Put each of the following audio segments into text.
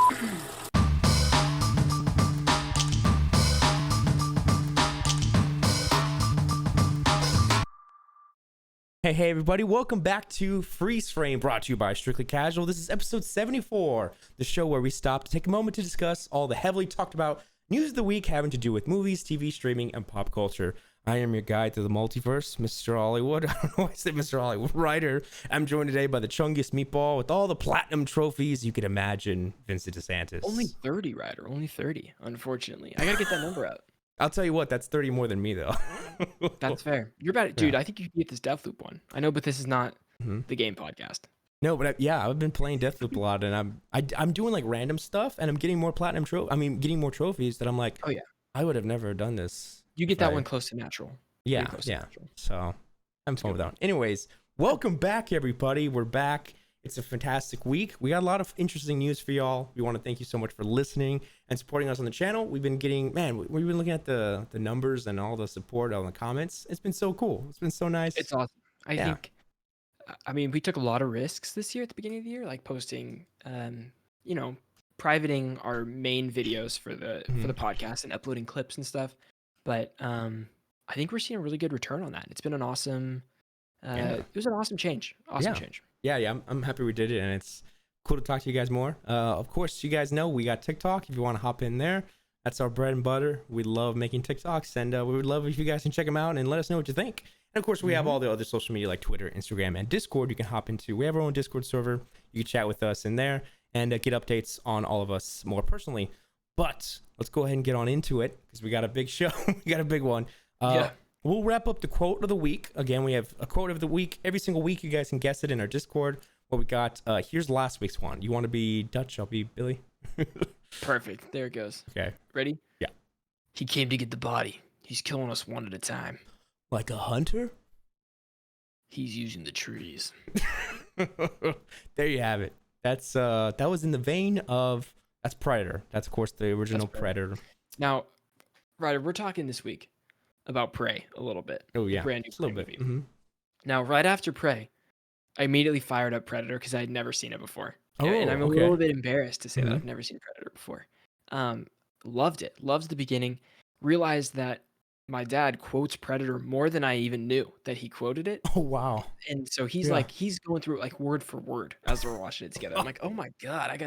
Hey everybody, welcome back to Freeze Frame, brought to you by Strictly Casual. This is episode 74, the show where we stop to take a moment to discuss all the heavily talked about news of the week having to do with movies, TV, streaming, and pop culture. I am your guide to the multiverse, Mr. Hollywood. I don't know why I said Mr. Hollywood writer. I'm joined today by the chungiest meatball with all the platinum trophies you could imagine, Vincent DeSantis. Only 30, Ryder. Only 30, unfortunately. I gotta get that number out. I'll tell you what, that's 30 more than me, though. That's fair. You're about it. Dude, I think you can get this Deathloop one. I know, but this is not the game podcast. No, but I've been playing Deathloop a lot, and I'm doing like random stuff, and I'm getting more platinum getting more trophies that I'm like, oh yeah, I would have never done this. You get that one close to natural. Yeah. Natural. So I'm fine with that one. Anyways, welcome back, everybody. We're back. It's a fantastic week. We got a lot of interesting news for y'all. We want to thank you so much for listening and supporting us on the channel. We've been getting, we've been looking at the numbers and all the support on the comments. It's been so cool. It's been so nice. It's awesome. I mean, we took a lot of risks this year at the beginning of the year, like posting, privating our main videos for the podcast and uploading clips and stuff. But I think we're seeing a really good return on that. It's been an awesome, it was an awesome change. Change. Yeah, I'm happy we did it, and it's cool to talk to you guys more. Of course, you guys know we got TikTok. If you want to hop in there, that's our bread and butter. We love making TikToks, and we would love if you guys can check them out and let us know what you think. And of course, we have all the other social media like Twitter, Instagram, and Discord. You can hop into. We have our own Discord server. You can chat with us in there and get updates on all of us more personally. But let's go ahead and get on into it because we got a big show. We got a big one. We'll wrap up the quote of the week. Again, we have a quote of the week. Every single week, you guys can guess it in our Discord. What we got, here's last week's one. You want to be Dutch? I'll be Billy. Perfect. There it goes. Okay. Ready? Yeah. He came to get the body. He's killing us one at a time. Like a hunter? He's using the trees. There you have it. That's that was in the vein of, that's Predator. That's, of course, the original Predator. Now, Ryder, we're talking this week about Prey a little bit. Oh yeah, brand new a little bit. movie. Mm-hmm. Now, right after Prey, I immediately fired up Predator because I had never seen it before. And I'm a little bit embarrassed to say that I've never seen Predator before. Loved it. Loved the beginning. Realized that my dad quotes Predator more than I even knew that he quoted it. Oh wow! And so he's he's going through it like word for word as we're watching it together. I'm like, oh my god, I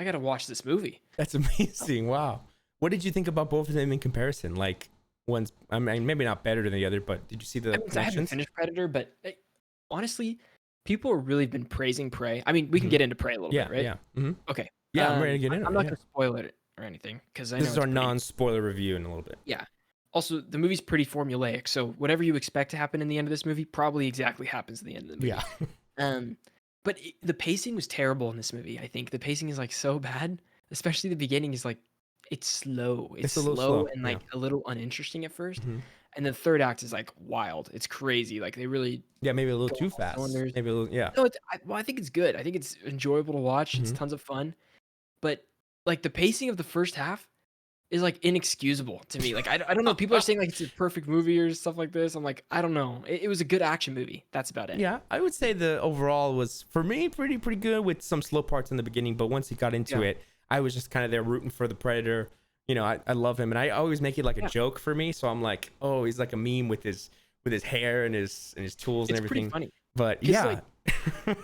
gotta watch this movie. That's amazing. Wow. What did you think about both of them in comparison? Like, one's, I mean, maybe not better than the other, but did you see the connections? I haven't finished Predator, but honestly, people have really been praising Prey. I mean, we can get into Prey a little bit, right? Yeah. Mm-hmm. Okay. Yeah, I'm ready to get into it. I'm not going to spoil it or anything because I know this is our non-spoiler review in a little bit. Yeah. Also, the movie's pretty formulaic, so whatever you expect to happen in the end of this movie probably exactly happens at the end of the movie. Yeah. But the pacing was terrible in this movie. I think the pacing is like so bad, especially the beginning is like, it's slow. It's slow and like a little uninteresting at first. Mm-hmm. And the third act is like wild. It's crazy. Like they really maybe a little too fast. Maybe a little, No, I think it's good. I think it's enjoyable to watch. Mm-hmm. It's tons of fun. But like the pacing of the first half is like inexcusable to me. Like I don't know. People are saying like it's a perfect movie or stuff like this. I'm like, I don't know. It was a good action movie. That's about it. Yeah, I would say the overall was for me pretty good with some slow parts in the beginning. But once he got into it, I was just kind of there rooting for the Predator. You know, I love him, and I always make it like a joke for me. So I'm like, oh, he's like a meme with his hair and his tools and everything. It's pretty funny. But yeah, like,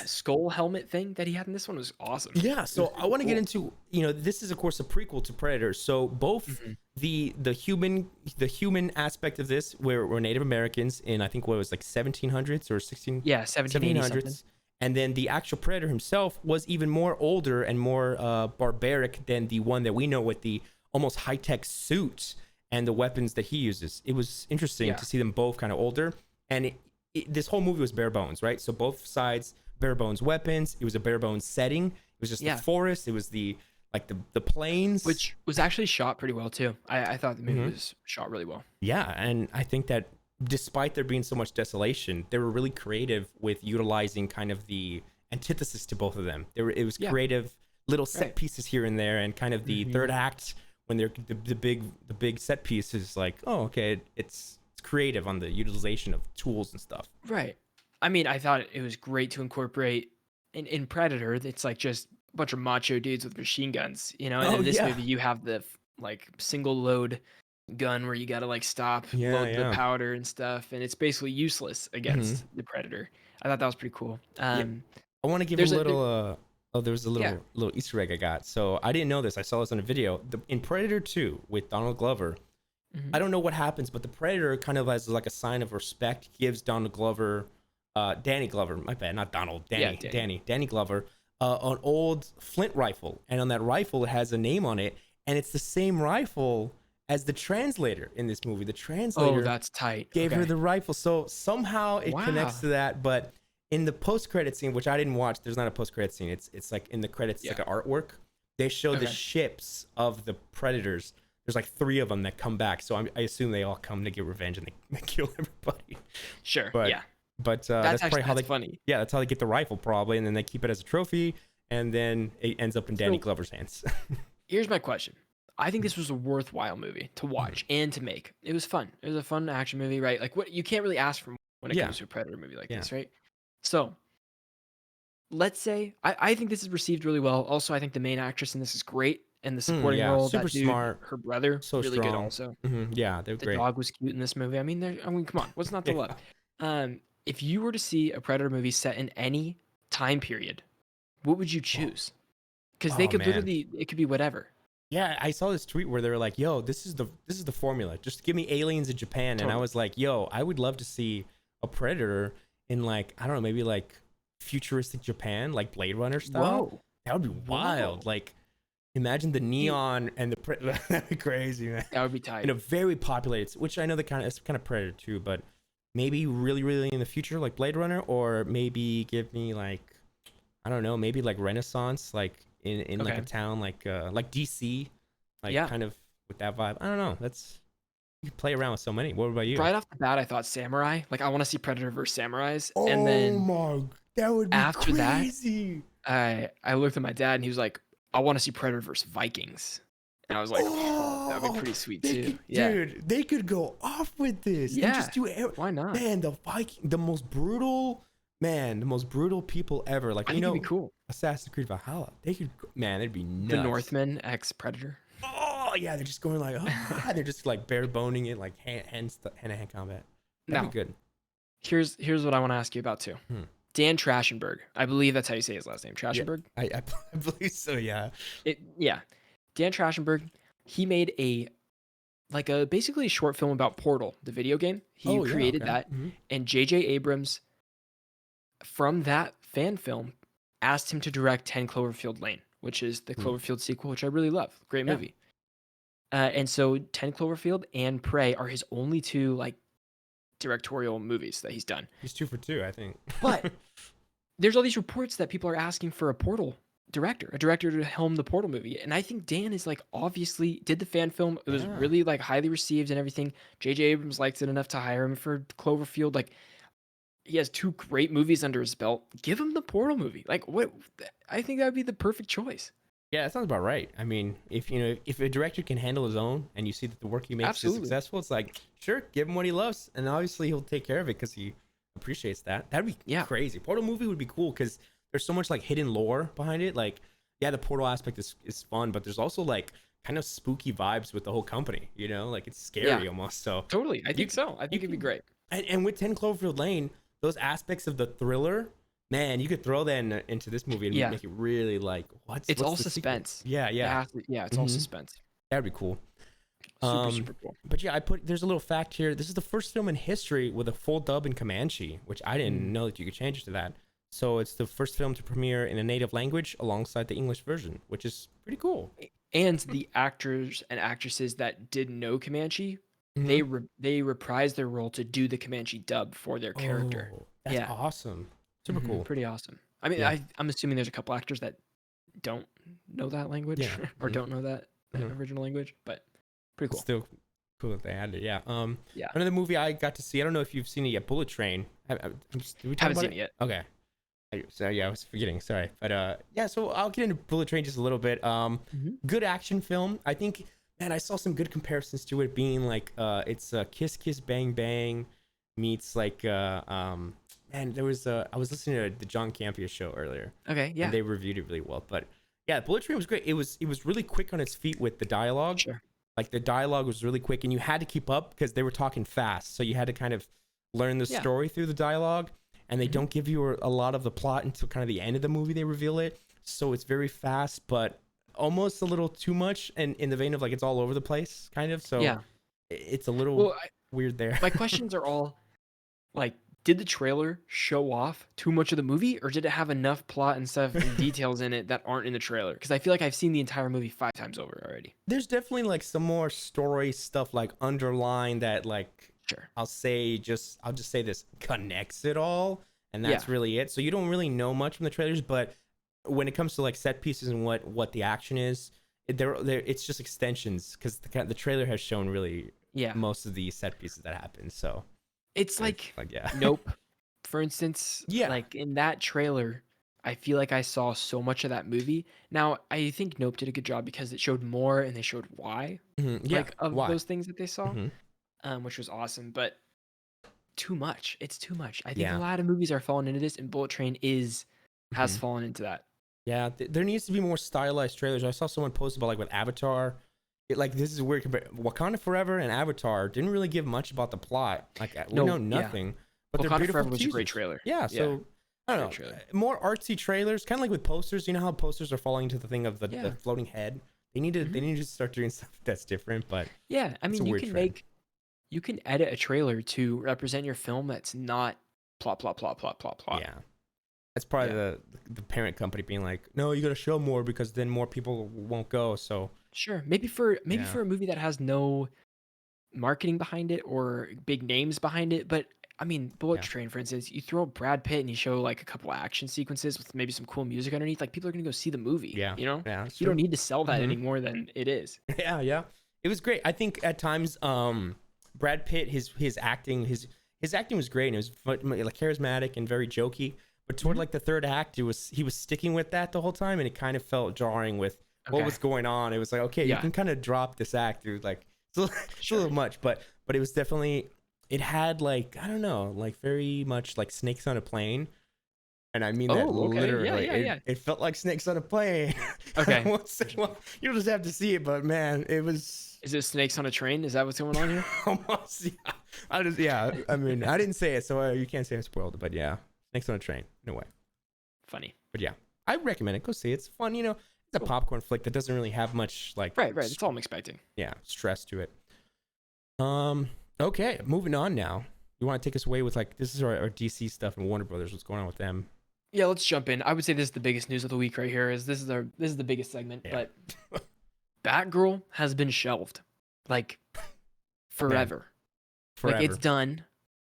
skull helmet thing that he had in this one was awesome. Yeah, so I want to get into, this is of course a prequel to Predator. So both the human aspect of this, where we're Native Americans in, I think what it was like 1700s or 1700s. And then the actual Predator himself was even more older and more barbaric than the one that we know with the almost high-tech suit and the weapons that he uses. It was interesting to see them both kind of older. And this whole movie was bare bones, right? So both sides, bare bones weapons. It was a bare bones setting. It was just the forest. It was the plains. Which was actually shot pretty well, too. I thought the movie was shot really well. Yeah, and I think that despite there being so much desolation, they were really creative with utilizing kind of the antithesis to both of them. It was creative little set pieces here and there, and kind of the third act when they're the big set piece is like, oh, okay, it's creative on the utilization of tools and stuff. Right. I mean, I thought it was great to incorporate in Predator. It's like just bunch of macho dudes with machine guns, you know. And Oh in this yeah. movie, you have the like single load gun where you got to like stop, Yeah, load the yeah. powder and stuff, and it's basically useless Hmm. against the predator. I thought that was pretty cool. Yeah. I want to give a There's a little oh, there was a yeah. little Easter egg I got. So I didn't know this. I saw this on a video. In Predator 2 with Donald Glover, Mhm. I don't know what happens, but the Predator kind of as like a sign of respect gives Donald Glover, Danny Glover, my bad, not Donald, Yeah, Danny, Danny. Danny Glover, an old flint rifle, and on that rifle it has a name on it, and it's the same rifle as the translator in this movie. The Oh, translator that's tight. gave her Okay. the rifle, so somehow it connects Wow. to that. But in the post-credit scene, which I didn't watch, there's not a post-credit scene. It's like in the credits, it's Yeah. like an artwork. They show the Okay. ships of the predators. There's like 3 of them that come back, so I assume they all come to get revenge and they kill everybody. Sure. But Yeah. that's probably how That's they, funny. yeah, that's how they get the rifle probably, and then they keep it as a trophy, and then it ends up in Danny So Glover's hands. here's my question. I think this was a worthwhile movie to watch and to make. It was fun. It was a fun action movie, right? Like what you can't really ask for when it Yeah, comes to a Predator movie like yeah. this, right? So let's say I think this is received really well. Also, I think the main actress in this is great. And the supporting Yeah, role, super that dude, smart, her brother, so really good strong. also. Yeah, they're The great. dog was cute in this movie. I mean, come on, what's not to Yeah. love? If you were to see a Predator movie set in any time period, what would you Oh, choose? Because they oh could man. literally, it could be whatever. Yeah, I saw this tweet where they were like, "Yo, this is the formula. Just give me aliens in Japan." And I Totally. was like, "Yo, I would love to see a Predator in like I don't know, maybe like futuristic Japan, like Blade Runner style. Whoa. That would be wild. Whoa. Like imagine the You, neon and the that'd be crazy, man. that would be In tight. a very populated, which I know it's kind of Predator too, but maybe really really in the future like Blade Runner, or maybe give me like I don't know, maybe like Renaissance, like in like Okay. a town like DC, like Yeah. kind of with that vibe. I don't know. That's you can play around with so many. What about you? Right off the bat, I thought samurai. Like, I want to see Predator versus samurais. And Oh then my, that would be after that, crazy. I looked at my dad and he was like, I want to see Predator versus Vikings. And I was like, oh, that would be Oh, pretty sweet they too. could, Yeah. dude, they could go off with this and Yeah. just do Why not? man, the Viking, the most brutal man, the most brutal people ever. Like I you think it'd be know, cool. Assassin's Creed Valhalla. They could, man, they'd be The nuts. Northman ex Predator. Oh yeah, they're just going like, oh, they're just like bare boning it, like hand to hand combat. That'd Now, be good. here's what I want to ask you about too. Hmm. Dan Trachtenberg. I believe that's how you say his last name. Yeah, Trachtenberg? I believe so. Yeah. Yeah. Dan Trachtenberg, he made a basically a short film about Portal, the video game. He Oh yeah. created Okay. that, and J.J. Abrams, from that fan film, asked him to direct 10 Cloverfield Lane, which is the Hmm. Cloverfield sequel, which I really love. Great Yeah. movie. And so 10 Cloverfield and Prey are his only two like directorial movies that he's done. He's 2 for 2, I think. But there's all these reports that people are asking for a Portal director, a director to helm the Portal movie. And I think Dan is like obviously did the fan film. It was Yeah. really like highly received and everything. J.J. Abrams liked it enough to hire him for Cloverfield. Like he has 2 great movies under his belt. Give him the Portal movie. Like what? I think that would be the perfect choice. Yeah, that sounds about right. I mean, if you know, if a director can handle his own, and you see that the work he makes Absolutely. is successful, it's like, sure, give him what he loves, and obviously he'll take care of it because he appreciates that. That'd be Yeah. crazy. Portal movie would be cool because there's so much like hidden lore behind it. Like, yeah, the Portal aspect is fun, but there's also like kind of spooky vibes with the whole company. You know, like it's scary almost. So Totally. I you think so. I think it'd be can- great. and with 10 Cloverfield Lane, those aspects of the thriller, man, you could throw that into this movie and Yeah. make it really like It's all the sequel? suspense. Yeah, yeah, It's all Mhm. suspense. that'd be cool. Super, super cool. But yeah, there's a little fact here. This is the first film in history with a full dub in Comanche, which I didn't know that you could change it to that. So it's the first film to premiere in a native language alongside the English version, which is pretty cool. And the actors and actresses that did know Comanche, they reprised their role to do the Comanche dub for their character. Oh, that's Yeah. awesome. Super cool. Pretty awesome. I mean, Yeah. I'm assuming there's a couple actors that don't know that language Yeah. or don't know that Mhm. original language, but pretty cool. Still cool that they had it. Yeah. Yeah. Another movie I got to see. I don't know if you've seen it yet. Bullet Train. Did we talk Haven't about seen it yet. Okay. So yeah, I was forgetting. Sorry, but yeah. So I'll get into Bullet Train just a little bit. Good action film. I think, man, I saw some good comparisons to it being like, it's Kiss Kiss Bang Bang meets like, man, there was I was listening to the John Campea show earlier. Okay, yeah. And they reviewed it really well. But Yeah, Bullet Train was great. It was really quick on its feet with the dialogue. Sure. Like the dialogue was really quick, and you had to keep up because they were talking fast. So you had to kind of learn the Yeah. story through the dialogue, and they Mhm. don't give you a lot of the plot until kind of the end of the movie. They reveal it, so it's very fast, but almost a little too much, and in the vein of like it's all over the place, kind of. So Yeah. it's a little Well, weird there. my questions are all like, did the trailer show off too much of the movie, or did it have enough plot and stuff and details in it that aren't in the trailer? Because I feel like I've seen the entire movie 5 times over already. There's definitely like some more story stuff like underlined that like Sure. I'll just say this connects it all, and that's Yeah. really it. So you don't really know much from the trailers, but when it comes to like set pieces and what the action is, it's just extensions because the trailer has shown really Yeah. most of the set pieces that happen. So It's like yeah, Nope, for instance. yeah, Like in that trailer, I feel like I saw so much of that movie. Now, I think Nope did a good job because it showed more and they showed why, yeah. like, of Why? those things that they saw, hmm which was awesome. But too much. It's too much. I think a Yeah. lot of movies are falling into this, and Bullet Train has hmm fallen into that. Yeah, there needs to be more stylized trailers. I saw someone post about like with Avatar. Like this is weird. Wakanda Forever and Avatar didn't really give much about the plot. Like we know No, yeah. nothing, but they're Wakanda beautiful Forever was a great teasers. trailer. Yeah, Yeah, so I don't great know. trailer. More artsy trailers, kind of like with posters. You know how posters are falling into the thing of the Yeah. floating head. They Mhm. need to start doing stuff that's different. But Yeah, I it's a mean, weird trend. you can edit a trailer to represent your film that's not plot, plot, plot, plot, plot, plot. Yeah, that's probably Yeah. the parent company being like, no, you got to show more because then more people won't go. So Sure. Maybe yeah, for a movie that has no marketing behind it or big names behind it, but I mean, Bullet yeah, Train, for instance, you throw Brad Pitt and you show like a couple of action sequences with maybe some cool music underneath, like people are gonna go see the movie, yeah, you know? yeah. That's You don't true. need to sell that hmm any more than it is. Yeah, yeah. It was great. I think at times, Brad Pitt, his acting was great. And it was like charismatic and very jokey. But toward Mhm. like the third act, he was sticking with that the whole time, and it kind of felt jarring with what Okay. was going on. It was like, okay, you Yeah, can kind of drop this act, dude. Like it's a sure. little much, but it was definitely it had like I don't know, like very much like snakes on a plane. And I mean that Oh, okay. Yeah, literally. yeah, yeah. It felt like snakes on a plane. I Okay. won't say, well, you'll just have to see it, but man, it was Is it Snakes on a Train? Is that what's going on here? almost. Yeah, yeah. I mean, I didn't say it, so you can't say I spoiled it. But yeah, snakes on a train. No way. Funny. But yeah, I recommend it. Go see it. It's fun. You know, it's a Cool. popcorn flick that doesn't really have much like Right, right. That's all I'm expecting. yeah, stress to it. Okay, moving on now. You want to take us away with like this is our DC stuff and Warner Brothers. What's going on with them? Yeah, let's jump in. I would say this is the biggest news of the week right here. This is the biggest segment, Yeah, but Batgirl has been shelved, like man, forever. Like it's forever. done.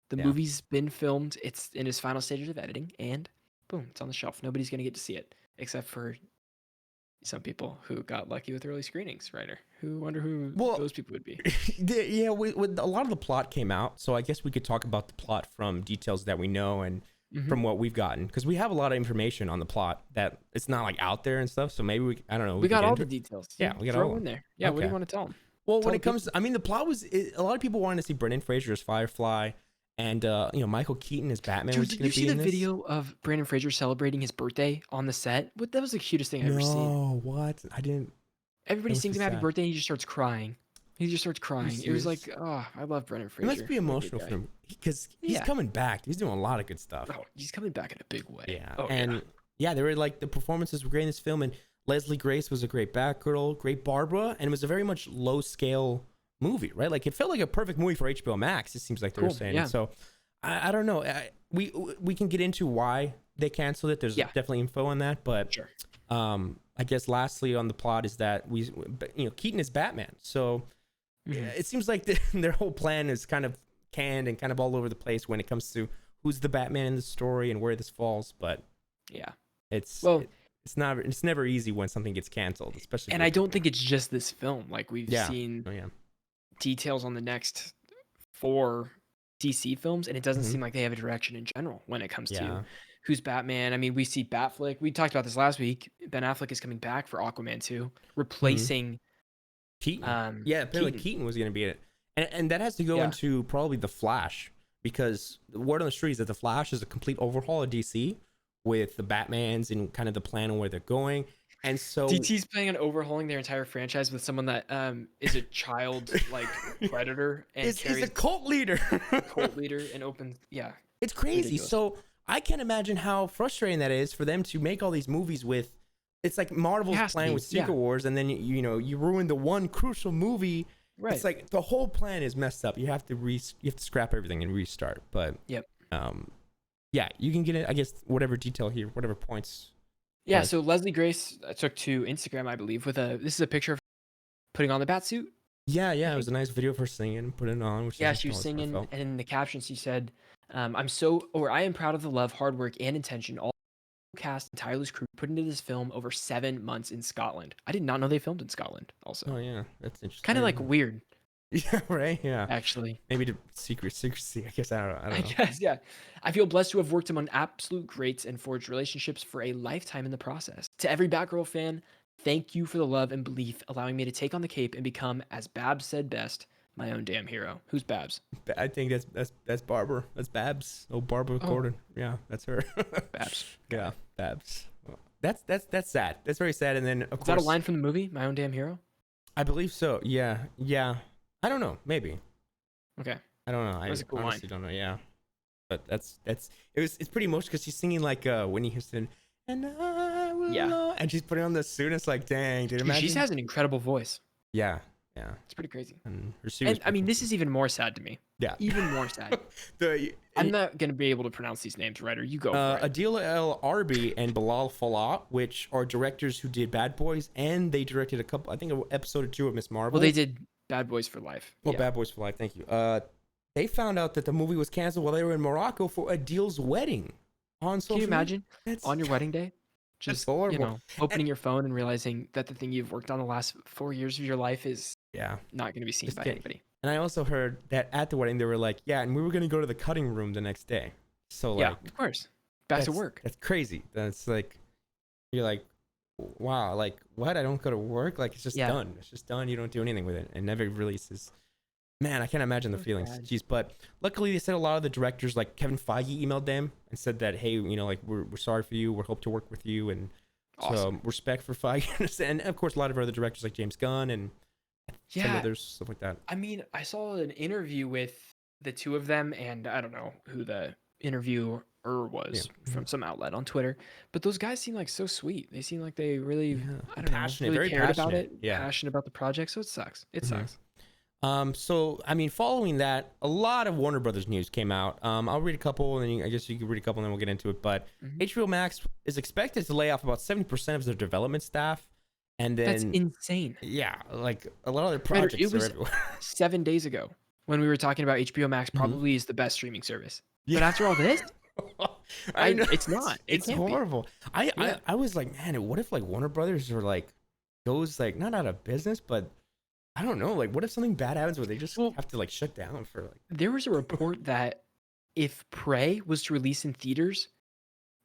The Yeah, movie's been filmed. It's in its final stages of editing, and boom, it's on the shelf. Nobody's gonna get to see it except for some people who got lucky with early screenings. Writer, who wonder who well, those people would be. yeah. With a lot of the plot came out, so I guess we could talk about the plot from details that we know and Hmm. from what we've gotten because we have a lot of information on the plot that it's not like out there and stuff. So maybe I don't know. We can got get all into the it. details. Yeah, we got all Throw of in them. there. Yeah, what do Okay. you want to tell them? Well, Tell when the it comes, people. I mean, the plot was a lot of people wanted to see Brendan Fraser as Firefly, and you know Michael Keaton as Batman Dude, was did going you to be see the in this. video of Brandon Fraser celebrating his birthday on the set? What That was the cutest thing I've ever seen. No, what? I didn't. Everybody That must be sings him happy sad. birthday and he just starts crying. He just starts Are you crying. It was serious? like, oh, I love Brendan It must Fraser. be What a great emotional for guy. him because he's Yeah. coming back. He's doing a lot of good stuff. Oh, he's coming back in a big way. Yeah, Oh, and yeah. yeah, they were like the performances were great in this film, and Leslie Grace was a great Batgirl, great Barbara, and it was a very much low scale movie, right? Like it felt like a perfect movie for HBO Max. It seems like they were Cool. saying, Yeah. and so I don't know. We can get into why they canceled it. There's Yeah. definitely info on that, but Sure. I guess lastly on the plot is that Keaton is Batman, so yeah, Mhm. it seems like their whole plan is kind of canned and kind of all over the place when it comes to who's the Batman in the story and where this falls, but Yeah. it's Well, it's never easy when something gets canceled, especially and for I don't think it's just this film. Like we've yeah. seen Oh yeah. details on the next 4 DC films, and it doesn't Mhm. seem like they have a direction in general when it comes to Yeah. who's Batman. I mean, we see Batflick. We talked about this last week. Ben Affleck is coming back for Aquaman 2, Mhm. replacing Keaton. Yeah, apparently Keaton. Keaton was going to be in it. And that has to go Yeah. into probably The Flash because the word on the street is that The Flash is a complete overhaul of DC with the Batmans and kind of the plan on where they're going. And so DT's planning on overhauling their entire franchise with someone that is a child like predator and is a carries cult leader. cult leader and opens. Yeah, It's crazy. ridiculous. So I can't imagine how frustrating that is for them to make all these movies with. It's like Marvel's plan with Secret Wars, and then you ruin the one crucial movie. Right. It's like the whole plan is messed up. You have to scrap everything and restart. But Yep. Yeah, you can get it. I guess whatever detail here, whatever points. Yeah. So Leslie Grace took to Instagram, I believe, with this is a picture of putting on the bat suit. Yeah, it was a nice video of her singing, putting it on. Which she was singing, and in the caption she said, I am proud of the love, hard work, and intention all cast and tireless crew put into this film over 7 months in Scotland. I did not know they filmed in Scotland also. Oh yeah, that's interesting. Kind of like weird. Yeah, right. Yeah, actually, maybe the secrecy. I guess I don't know. I guess, yeah. I feel blessed to have worked among absolute greats and forged relationships for a lifetime in the process. To every Batgirl fan, thank you for the love and belief, allowing me to take on the cape and become, as Babs said best, my own damn hero. Who's Babs? I think that's Barbara. That's Babs. Oh, Barbara Gordon. Yeah, that's her. Babs. Yeah, Babs. That's sad. That's very sad. And then of course, is that a line from the movie, My Own Damn Hero? I believe so. Yeah. I don't know. Maybe. Okay. I don't know. I honestly don't know. Yeah. But it's pretty emotional because she's singing like Whitney Houston, and I will know, and she's putting on the suit. And it's like, dang, dude, imagine. She has an incredible voice. Yeah. It's pretty crazy. And her suit. And I mean, this is even more sad to me. Yeah. Even more sad. I'm not gonna be able to pronounce these names right, or you go for it. Adil El Arbi and Bilal Fallah, which are directors who did Bad Boys, and they directed I think an episode or two of Miss Marvel. Well, they did Bad Boys for Life. Well, Bad Boys for Life. Thank you. They found out that the movie was canceled while they were in Morocco for Adil's wedding. On social Can you imagine media? on your wedding day, just opening your phone and realizing that the thing you've worked on the last 4 years of your life is not going to be seen by anybody. And I also heard that at the wedding they were like, and we were going to go to the cutting room the next day. So like, of course, back to work. That's crazy. That's like, you're like, wow, like what? I don't go to work. Like it's just done. It's just done. You don't do anything with it. And never releases. Man, I can't imagine the feelings. Jeez, but luckily they said a lot of the directors, like Kevin Feige, emailed them and said that, hey, like we're sorry for you. We hope to work with you, and so respect for Feige. And of course, a lot of other directors like James Gunn and some others, stuff like that. I mean, I saw an interview with the two of them, and I don't know who the interviewer was from some outlet on Twitter, but those guys seem like so sweet. They seem like they really, I don't know, really very cared about it, passionate about the project. So it sucks. It sucks. So I mean, following that, a lot of Warner Brothers news came out. I'll read a couple, and I guess you can read a couple, and then we'll get into it. But HBO Max is expected to lay off about 70% of their development staff, and then that's insane. Yeah, like a lot of their projects it was are everywhere. 7 days ago when we were talking about HBO Max probably is the best streaming service. But after all this, I know it's not. It's horrible. I was like, man, what if like Warner Brothers are like goes like not out of business, but I don't know. Like, what if something bad happens where they just have to like shut down for like? There was a report that if Prey was to release in theaters,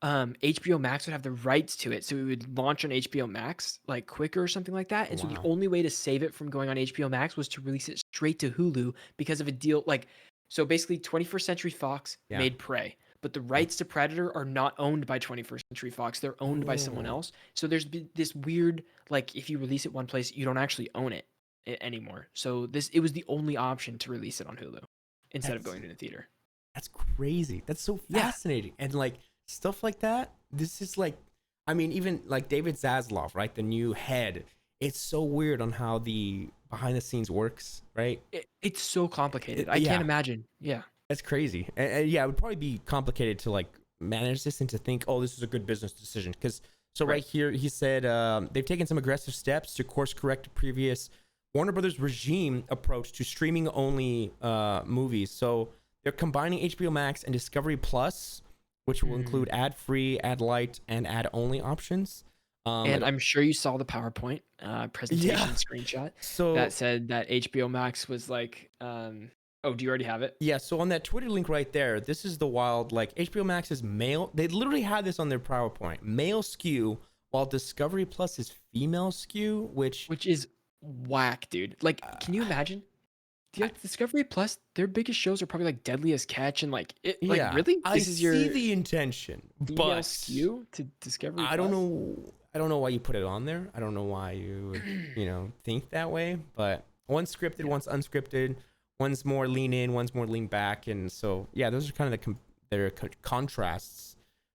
HBO Max would have the rights to it, so it would launch on HBO Max like quicker or something like that. And so the only way to save it from going on HBO Max was to release it straight to Hulu because of a deal like. So basically, 21st Century Fox made Prey, but the rights to Predator are not owned by 21st Century Fox. They're owned by someone else. So there's this weird like if you release it one place, you don't actually own it anymore. So it was the only option to release it on Hulu instead of going to the theater. That's crazy. That's so fascinating. And like stuff like that, this is like, I mean, even like David Zaslav, right? The new head. It's so weird on how the behind the scenes works, right? It's so complicated. I can't imagine. Yeah. That's crazy. And it would probably be complicated to like manage this and to think, oh, this is a good business decision. Because right here, he said they've taken some aggressive steps to course correct previous Warner Brothers regime approach to streaming only movies. So they're combining HBO Max and Discovery Plus, which will include ad-free, ad-light, and ad-only options. And I'm sure you saw the PowerPoint presentation screenshot that said that HBO Max was like, do you already have it? Yeah, so on that Twitter link right there, this is the wild, like HBO Max is male. They literally had this on their PowerPoint. Male skew, while Discovery Plus is female skew, which is whack, dude. Like, can you imagine? Discovery Plus, their biggest shows are probably like Deadliest Catch and like really. I see the intention, but skew to Discovery. I don't know. I don't know why you put it on there. I don't know why you would, think that way. But one's scripted, one's unscripted. One's more lean in, one's more lean back, and so yeah, those are kind of their contrasts.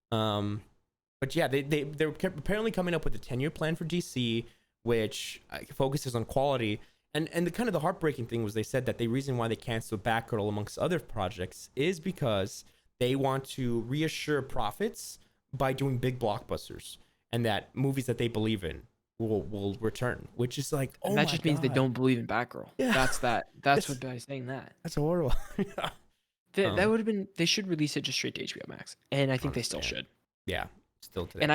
But yeah, they're apparently coming up with a 10-year plan for DC, which focuses on quality. And the kind of the heartbreaking thing was they said that the reason why they canceled Batgirl amongst other projects is because they want to reassure profits by doing big blockbusters, and that movies that they believe in will return, which is like, and that just means they don't believe in Batgirl. Yeah. That's what by saying that. That's horrible. That would have been, they should release it just straight to HBO Max, and I think they still should. Yeah, still today. And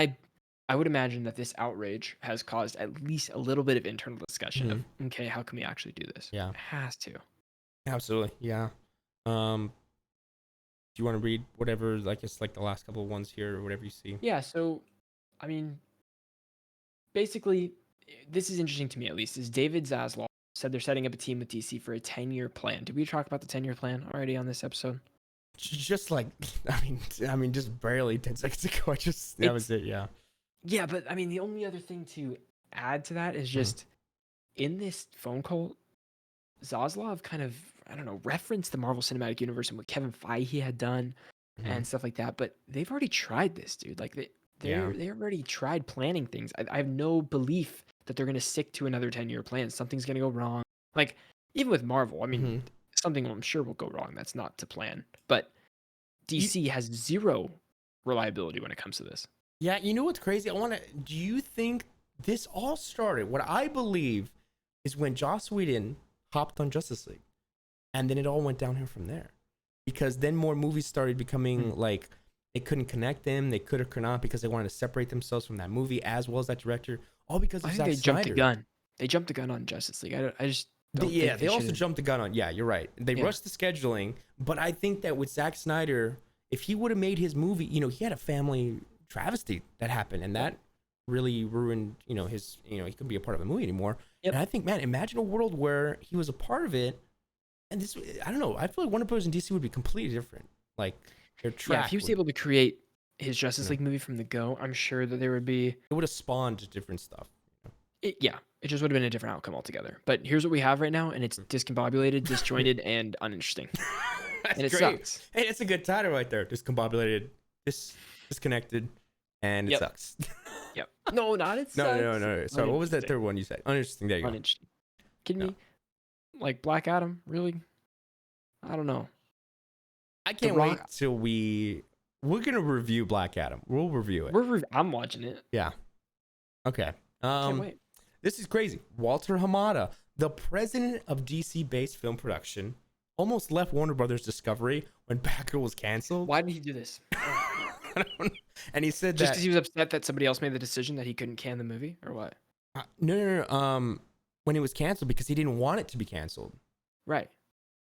I would imagine that this outrage has caused at least a little bit of internal discussion of, okay, how can we actually do this? Yeah, it has to. Absolutely, yeah. Do you want to read whatever, I guess, like the last couple of ones here or whatever you see? Yeah. So, I mean, basically, this is interesting to me at least. Is David Zaslav said they're setting up a team with DC for a 10-year plan. Did we talk about the 10-year plan already on this episode? Just like, I mean, just barely 10 seconds ago. That was it. Yeah. Yeah, but I mean, the only other thing to add to that is just in this phone call, Zaslav kind of, I don't know, referenced the Marvel Cinematic Universe and what Kevin Feige had done and stuff like that. But they've already tried this, dude. Like they already tried planning things. I have no belief that they're going to stick to another 10-year plan. Something's going to go wrong. Like, even with Marvel, I mean, something I'm sure will go wrong. That's not to plan. But DC has zero reliability when it comes to this. Yeah, you know what's crazy? Do you think this all started, what I believe is when Joss Whedon hopped on Justice League, and then it all went downhill from there. Because then more movies started becoming like, they couldn't connect them, they could or could not, because they wanted to separate themselves from that movie as well as that director, all because of Zack Snyder. They jumped the gun. They jumped the gun on Justice League. I just don't think they also jumped the gun on, you're right. They rushed the scheduling, but I think that with Zack Snyder, if he would have made his movie, he had a family travesty that happened, and that really ruined, his, he couldn't be a part of a movie anymore. And I think, man, imagine a world where he was a part of it, and this, I don't know, I feel like Warner Bros. And DC would be completely different. Like, their track. If he was able to create his Justice League movie from the go, I'm sure that there would be... It would have spawned different stuff. It just would have been a different outcome altogether. But here's what we have right now, and it's discombobulated, disjointed, and uninteresting. That's and it great. Sucks. Hey, it's a good title right there. Discombobulated, disconnected, and it sucks. No, not it sucks. No. Sorry, what was that third one you said? Uninteresting. There you go. Kidding me? Like Black Adam? Really? I don't know. I can't wait till we're gonna review Black Adam. We'll review it. I'm watching it. Yeah. Okay. Can't wait. This is crazy. Walter Hamada, the president of DC-based film production, almost left Warner Brothers Discovery when Batgirl was canceled. Why did he do this? And he said just because he was upset that somebody else made the decision that he couldn't can the movie, or what? No. When it was canceled, because he didn't want it to be canceled. Right.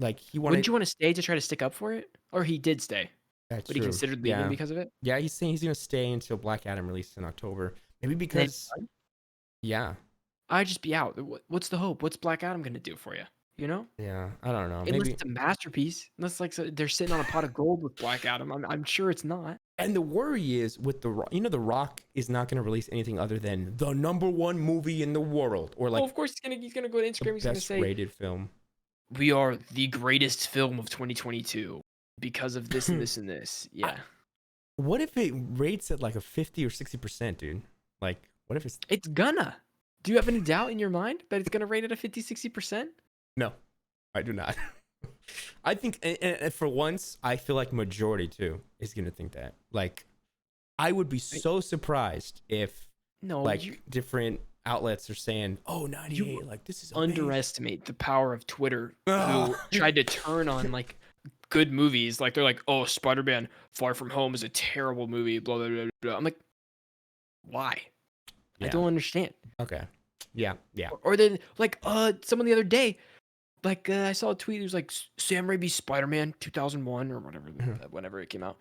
Like, he wanted. Wouldn't you want to stay to try to stick up for it? Or he did stay. That's but true. He considered leaving because of it? Yeah, he's saying he's going to stay until Black Adam releases in October. Maybe because... Yeah. I'd just be out. What's the hope? What's Black Adam going to do for you? You know? Yeah, I don't know. Unless it's a masterpiece. Unless they're sitting on a pot of gold with Black Adam. I'm sure it's not. And the worry is with The Rock. The Rock is not going to release anything other than the #1 movie in the world. Or like... of course he's gonna go to Instagram. He's going to say... best-rated film. We are the greatest film of 2022 because of this and this and this. Yeah. What if it rates at like a 50 or 60%, dude? Like, what if it's... It's gonna. Do you have any doubt in your mind that it's gonna rate at a 50, 60%? No, I do not. I think, and for once, I feel like majority too is gonna think that. Like, I would be so surprised if different outlets are saying, "Oh, 98, like this is amazing." Underestimate the power of Twitter, who tried to turn on like good movies. Like they're like, "Oh, Spider-Man: Far From Home is a terrible movie." Blah blah blah blah. I'm like, why? I don't understand. Okay. Yeah. Or then like someone the other day, like I saw a tweet. It was like Sam Raimi's Spider-Man 2001 or whatever, whenever it came out.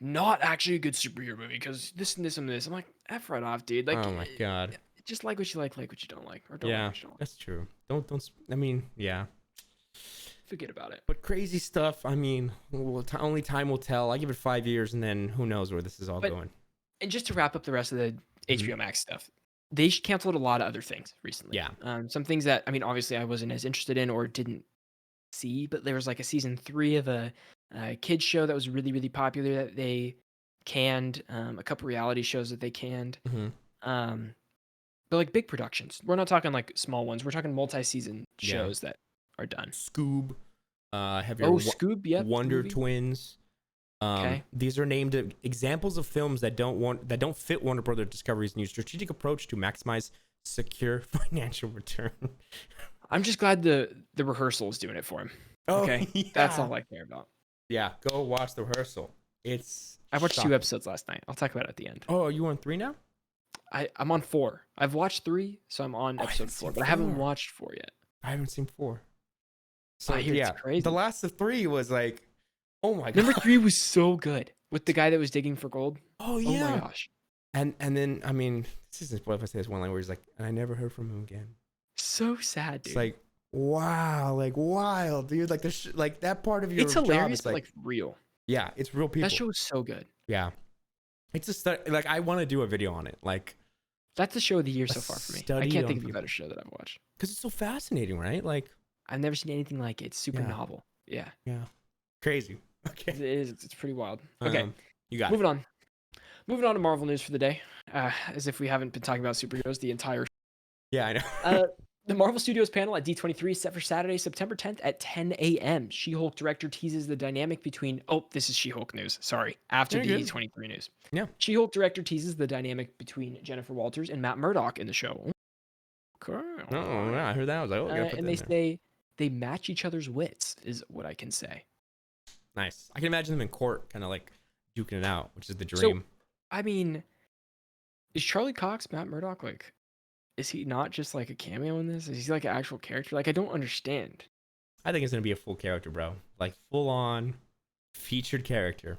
Not actually a good superhero movie because this and this and this. I'm like, F right off, dude. Like, oh my god. Just like what you like what you don't like, or don't like what you don't like. That's true. Don't. I mean, yeah. Forget about it. But crazy stuff. I mean, only time will tell. I give it 5 years, and then who knows where this is all going. And just to wrap up the rest of the HBO Max stuff, they canceled a lot of other things recently. Yeah. Some things that, I mean, obviously I wasn't as interested in or didn't see, but there was like a season 3 of a kids show that was really, really popular that they canned, a couple reality shows that they canned. Mm-hmm. But like big productions. We're not talking like small ones. We're talking multi-season shows that are done. Scoob. Have your Scoob, yep, Wonder Twins. Okay. These are named examples of films that don't fit Warner Brothers Discovery's new strategic approach to maximize secure financial return. I'm just glad the rehearsal is doing it for him. Okay, that's all I care about. Yeah, go watch the rehearsal. I watched 2 episodes last night. I'll talk about it at the end. Oh, are you on 3 now? I'm on 4. I've watched 3, so I'm on episode 4, but I haven't watched 4 yet. I haven't seen 4. So I hear it's crazy. The last of 3 was like, oh my god. Number 3 was so good with the guy that was digging for gold. Oh yeah. Oh my gosh. And then I mean, this isn't what if I say this one line where he's like, and I never heard from him again. So sad, dude. It's like, wow, like wild, dude. Like like that part of your it's hilarious, job is but like real. Yeah, it's real people. That show is so good. Yeah, it's like I want to do a video on it. Like that's the show of the year so far for me. I can't think of a better show that I've watched because it's so fascinating, right? Like I've never seen anything like it. It's super novel. Yeah. Crazy. Okay, it is. It's pretty wild. Okay, you got moving on. Moving on to Marvel news for the day. As if we haven't been talking about superheroes the entire. Yeah, I know. The Marvel Studios panel at D23 is set for Saturday, September 10th at 10 a.m. She-Hulk director teases the dynamic between... Oh, this is She-Hulk news. Sorry. After the D23 news. Yeah. She-Hulk director teases the dynamic between Jennifer Walters and Matt Murdock in the show. Oh, yeah, I heard that. I was like, oh, and they say they match each other's wits, is what I can say. Nice. I can imagine them in court, kind of like duking it out, which is the dream. So, I mean, is Charlie Cox Matt Murdock like... Is he not just like a cameo in this? Is he like an actual character? Like, I don't understand. I think it's going to be a full character, bro. Like, full on featured character.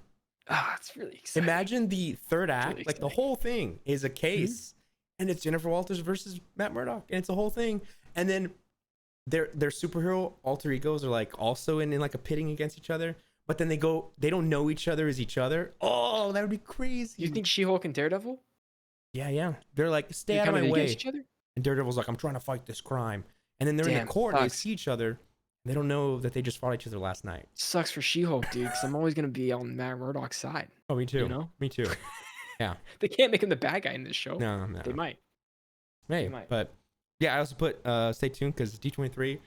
It's really exciting. Imagine the third act. Really like, the whole thing is a case, and it's Jennifer Walters versus Matt Murdock, and it's a whole thing. And then their superhero alter egos are like also in like a pitting against each other, but then they don't know each other as each other. Oh, that would be crazy. You think She-Hulk and Daredevil? Yeah. They're like, stay out of my way. And Daredevil's like, I'm trying to fight this crime. And then they're in the court and they see each other. And they don't know that they just fought each other last night. Sucks for She-Hulk, dude, because I'm always going to be on Matt Murdock's side. Oh, me too. You know? Me too. Yeah. They can't make him the bad guy in this show. No. They might. Maybe. But yeah, I also put, stay tuned because D23,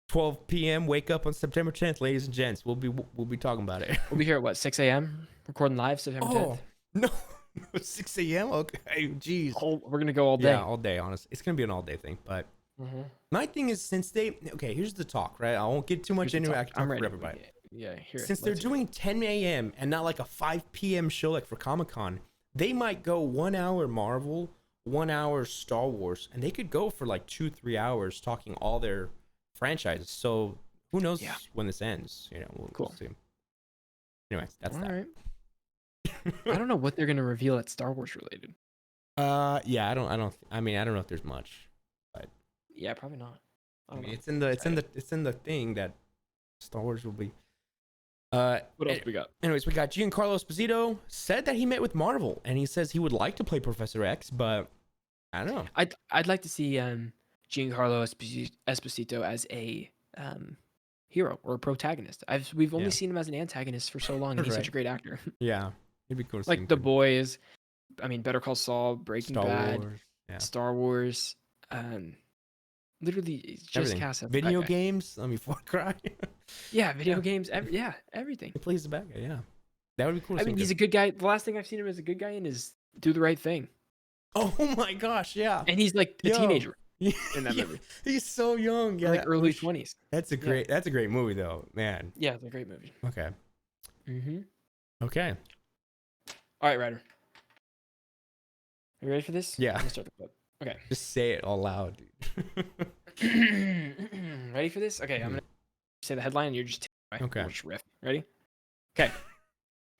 12 p.m. Wake up on September 10th, ladies and gents. We'll be talking about it. We'll be here at what, 6 a.m.? Recording live September 10th? No. 6 a.m. Okay, jeez. We're gonna go all day. Yeah, all day. Honestly, it's gonna be an all day thing. But my thing is, since here's the talk, right? I won't get too much into it. I can talk for everybody. Yeah, since they're doing 10 a.m. and not like a 5 p.m. show like for Comic-Con, they might go 1 hour Marvel, 1 hour Star Wars, and they could go for like 2-3 hours talking all their franchises. So who knows when this ends? You know, we'll see. Anyways, that's that. Right. I don't know what they're gonna reveal at Star Wars related. Yeah, I don't. I mean, I don't know if there's much, but yeah, probably not. I mean, it's in the thing that Star Wars will be. What else we got? Anyways, we got Giancarlo Esposito said that he met with Marvel, and he says he would like to play Professor X, but I don't know. I'd like to see Giancarlo Esposito as a hero or a protagonist. We've only seen him as an antagonist for so long, and he's such a great actor. Yeah. It'd be cool to see like The Boys, I mean, Better Call Saul, Breaking Bad, Star Wars, literally just cast video games. Let me Far Cry. Video games. Everything. He plays the bad guy. Yeah, that would be cool. I mean, he's a good guy. The last thing I've seen him as a good guy in is Do the Right Thing. Oh my gosh, yeah. And he's like a teenager in that movie. He's so young. Yeah, like early 20s. That's a great movie though, man. Yeah, it's a great movie. Okay. Okay. All right, Ryder. Are you ready for this? Yeah. I'm gonna start the clip. Okay. Just say it all loud, dude. Ready for this? Okay, I'm gonna say the headline and you're just okay. We'll just riff. Ready? Okay.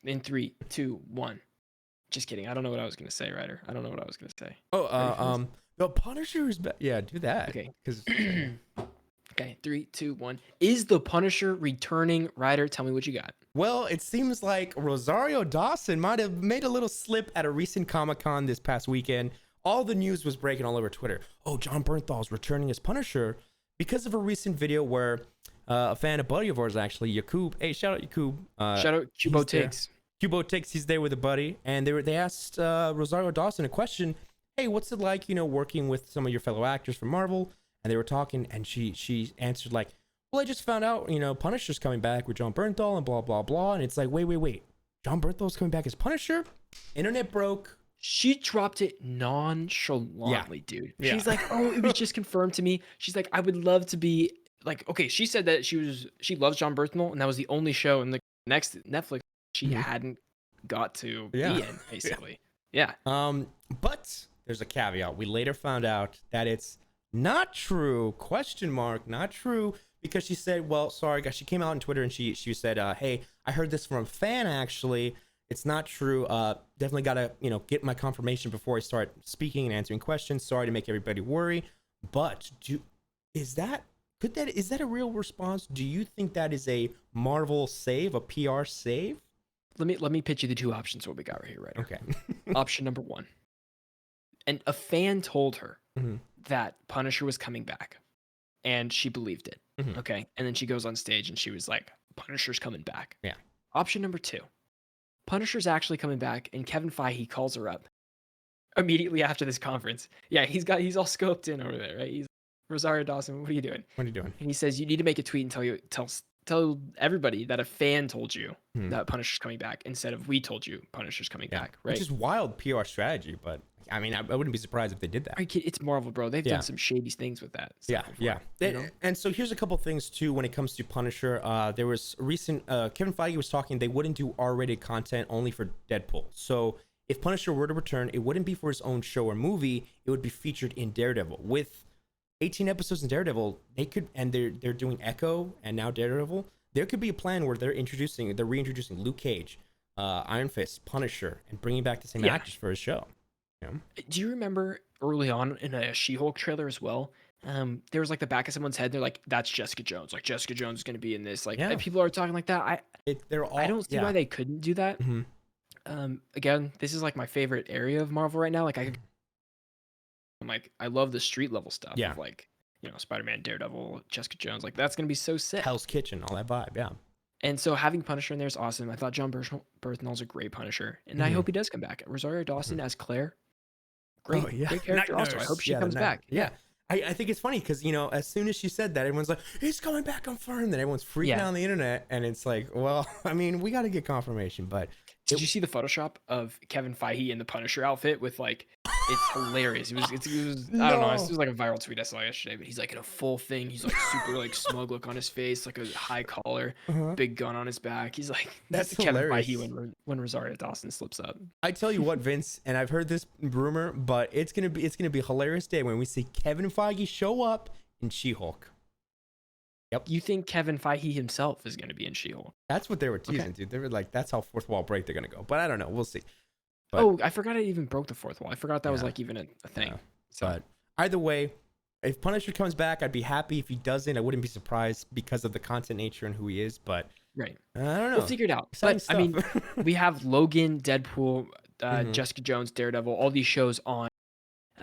In 3, 2, 1. Just kidding. I don't know what I was gonna say, Ryder. I don't know what I was gonna say. Oh, the Punisher is back. Yeah, do that. Okay. Okay, 3, 2, 1. Is the Punisher returning, Ryder? Tell me what you got. Well, it seems like Rosario Dawson might have made a little slip at a recent Comic-Con this past weekend, all the news was breaking all over Twitter. Oh, John Bernthal's returning as Punisher because of a recent video where a fan, a buddy of ours actually, Yakub. Hey, shout out Yakub. Shout out Cubo Takes. Cubo Takes. He's there with a buddy, and they asked Rosario Dawson a question. Hey, what's it like, working with some of your fellow actors from Marvel? And they were talking, and she answered like, well, I just found out, Punisher's coming back with John Bernthal and blah, blah, blah. And it's like, wait. John Bernthal's coming back as Punisher? Internet broke. She dropped it nonchalantly, dude. Yeah. She's like, oh, it was just confirmed to me. She's like, I would love to be like, okay, she said that she loves John Bernthal, and that was the only show in the next Netflix she hadn't got to be in, basically. Yeah. But there's a caveat. We later found out that it's not true, not true, because she said, well, sorry, guys, she came out on Twitter and she said, hey, I heard this from a fan, actually. It's not true. Definitely gotta, get my confirmation before I start speaking and answering questions. Sorry to make everybody worry. But is that a real response? Do you think that is a Marvel save, a PR save? Let me pitch you the two options what we got right here, right? Okay. Option number one. And a fan told her that Punisher was coming back, and she believed it. Okay. And then she goes on stage and she was like, Punisher's coming back. Yeah. Option number two. Punisher's actually coming back, and Kevin Feige calls her up immediately after this conference. Yeah, he's all scoped in over there, right? He's Rosario Dawson, what are you doing? What are you doing? And he says, you need to make a tweet and tell everybody that a fan told you that Punisher's coming back instead of we told you Punisher's coming back, right? Which is wild PR strategy, but I mean, I wouldn't be surprised if they did that. It's Marvel, bro. They've done some shady things with that. Yeah. And so here's a couple things too when it comes to Punisher. There was recent Kevin Feige was talking they wouldn't do R-rated content only for Deadpool. So if Punisher were to return, it wouldn't be for his own show or movie. It would be featured in Daredevil. With 18 episodes in Daredevil, they could, and they're doing Echo and now Daredevil. There could be a plan where they're reintroducing Luke Cage, Iron Fist, Punisher, and bringing back the same actors for his show. Do you remember early on in a She-Hulk trailer as well? There was like the back of someone's head. They're like, "That's Jessica Jones." Like Jessica Jones is going to be in this. Like and people are talking like that. I don't see why they couldn't do that. Again, this is like my favorite area of Marvel right now. Like I love the street level stuff. Yeah. Of like Spider-Man, Daredevil, Jessica Jones. Like that's going to be so sick. Hell's Kitchen, all that vibe. Yeah. And so having Punisher in there is awesome. I thought John Bernthal's a great Punisher, and I hope he does come back. Rosario Dawson as Claire. Great character also. I hope she comes back. Yeah. I think it's funny because, as soon as she said that, everyone's like, he's coming back confirmed. Then everyone's freaking out on the internet. And it's like, well, I mean, we got to get confirmation. But did you see the Photoshop of Kevin Feige in the Punisher outfit with like, it's hilarious. It was I don't know. It was like a viral tweet I saw yesterday, but he's like in a full thing. He's like super like smug look on his face, like a high collar, big gun on his back. He's like, that's Kevin Feige when Rosario Dawson slips up. I tell you what, Vince, and I've heard this rumor, but it's gonna be a hilarious day when we see Kevin Feige show up in She-Hulk. Yep. You think Kevin Feige himself is gonna be in She-Hulk? That's what they were teasing, dude. They were like, that's how fourth wall break they're gonna go. But I don't know. We'll see. But, I forgot it even broke the fourth wall. I forgot that was like even a thing. Yeah. But either way, if Punisher comes back, I'd be happy. If he doesn't, I wouldn't be surprised because of the content nature and who he is. But I don't know. We'll figure it out. But I mean, we have Logan, Deadpool, Jessica Jones, Daredevil, all these shows on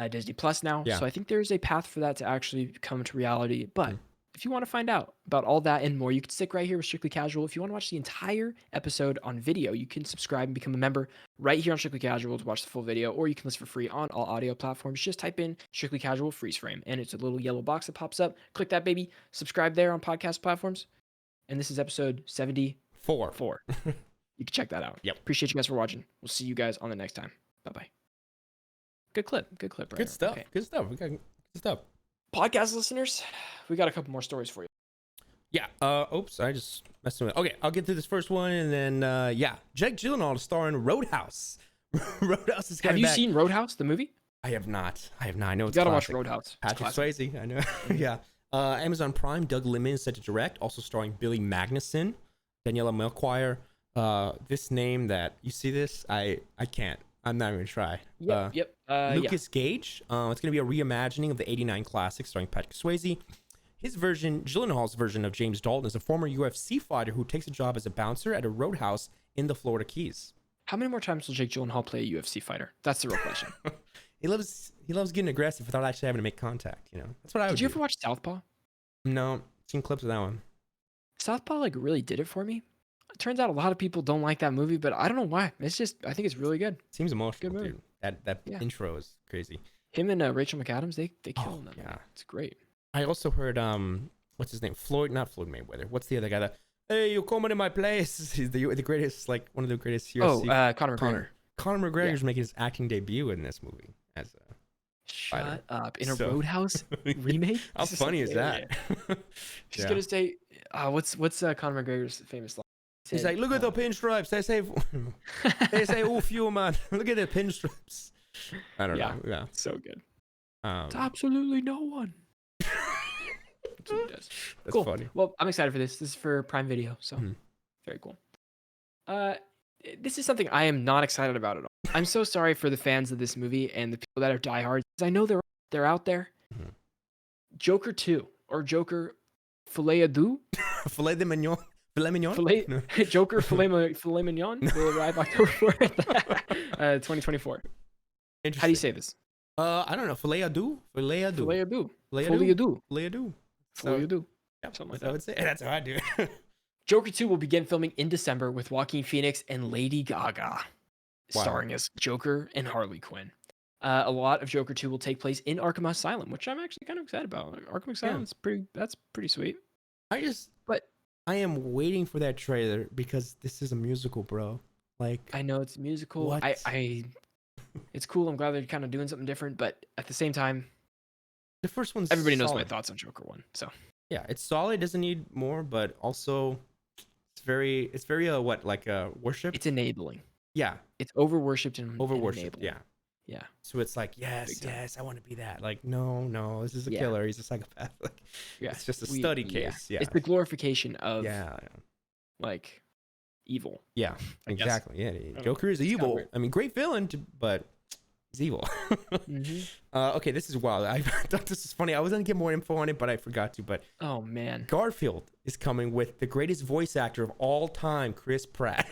Disney Plus now. Yeah. So I think there's a path for that to actually come to reality. But if you want to find out about all that and more, you can stick right here with Strictly Casual. If you want to watch the entire episode on video, you can subscribe and become a member right here on Strictly Casual to watch the full video, or you can listen for free on all audio platforms. Just type in Strictly Casual freeze frame, and it's a little yellow box that pops up. Click that, baby. Subscribe there on podcast platforms. And this is episode 74. You can check that out. Yep. Appreciate you guys for watching. We'll see you guys on the next time. Bye-bye. Good clip. Right? Good stuff. Okay. Good stuff. We got good stuff. Podcast listeners, we got a couple more stories for you. Yeah. Oops. I just messed with it. Okay. I'll get through this first one, and then Jake Gyllenhaal to star in Roadhouse. Roadhouse is coming back. Have you seen Roadhouse, the movie? I have not. I know it's you gotta classic. watch Roadhouse. Patrick Swayze. I know. Yeah. Amazon Prime. Doug Liman is set to direct, also starring Billy Magnussen, Daniela Melchior. This name that you see this, I can't. I'm not even gonna try. Yep. Lucas Gage. It's gonna be a reimagining of the '89 classic starring Patrick Swayze. His version, Gyllenhaal's version of James Dalton, is a former UFC fighter who takes a job as a bouncer at a roadhouse in the Florida Keys. How many more times will Jake Gyllenhaal play a UFC fighter? That's the real question. he loves getting aggressive without actually having to make contact. That's what I would Did you do. ever watch Southpaw? No, seen clips of that one. Southpaw like really did it for me. It turns out a lot of people don't like that movie, but I don't know why. It's just I think it's really good. Seems emotional, Good movie. dude. That Yeah. intro is crazy. Him and Rachel McAdams, they kill in that movie. Yeah. It's great. I also heard what's his name? Not Floyd Mayweather. What's the other guy that? Hey, you coming to my place? He's the greatest, like one of the greatest UFC. Conor McGregor. Conor McGregor's making his acting debut in this movie as a Shut up. In a Roadhouse remake? How funny is that? She's gonna say, what's Conor McGregor's famous line? He's like, look at the pinstripes. They say, oh, few man. Look at the pinstripes. I don't know. Yeah, so good. It's absolutely no one. That's what he does. That's cool. funny. Well, I'm excited for this. This is for Prime Video, so very cool. This is something I am not excited about at all. I'm so sorry for the fans of this movie and the people that are diehards. I know they're out there. Joker 2 or Joker Filet Ado? Filet de mignon. Filet mignon? Joker Filet Mignon will arrive October 4th, 2024. How do you say this? I don't know. Filet Ado? Filet Ado. Filet Ado. Filet Ado. Ado. Filet Ado. Filet Ado. Yep, something like that. that. I would say. That's how I do it. Joker 2 will begin filming in December with Joaquin Phoenix and Lady Gaga starring as Joker and Harley Quinn. A lot of Joker 2 will take place in Arkham Asylum, which I'm actually kind of excited about. Arkham Asylum is pretty sweet. I am waiting for that trailer because this is a musical, bro. Like, I know it's a musical. What? It's cool. I'm glad they're kind of doing something different, but at the same time, the first one's everybody knows solid. my thoughts on Joker 1. So yeah, it's solid. Doesn't need more, but also it's very worship. it's enabling. Yeah, it's over worshipped and worshipped. enabling. Yeah. So it's like, yes, I want to be that. Like, no, this is a Yeah. killer. He's a psychopath. Like, it's just a study case. Yeah. It's the glorification of yeah. like evil. Yeah, I guess. exactly. Yeah, Joker is evil. I mean, great villain, but he's evil. Okay, this is wild. I thought this was funny. I was gonna get more info on it, but I forgot to. But oh man, Garfield is coming with the greatest voice actor of all time, Chris Pratt.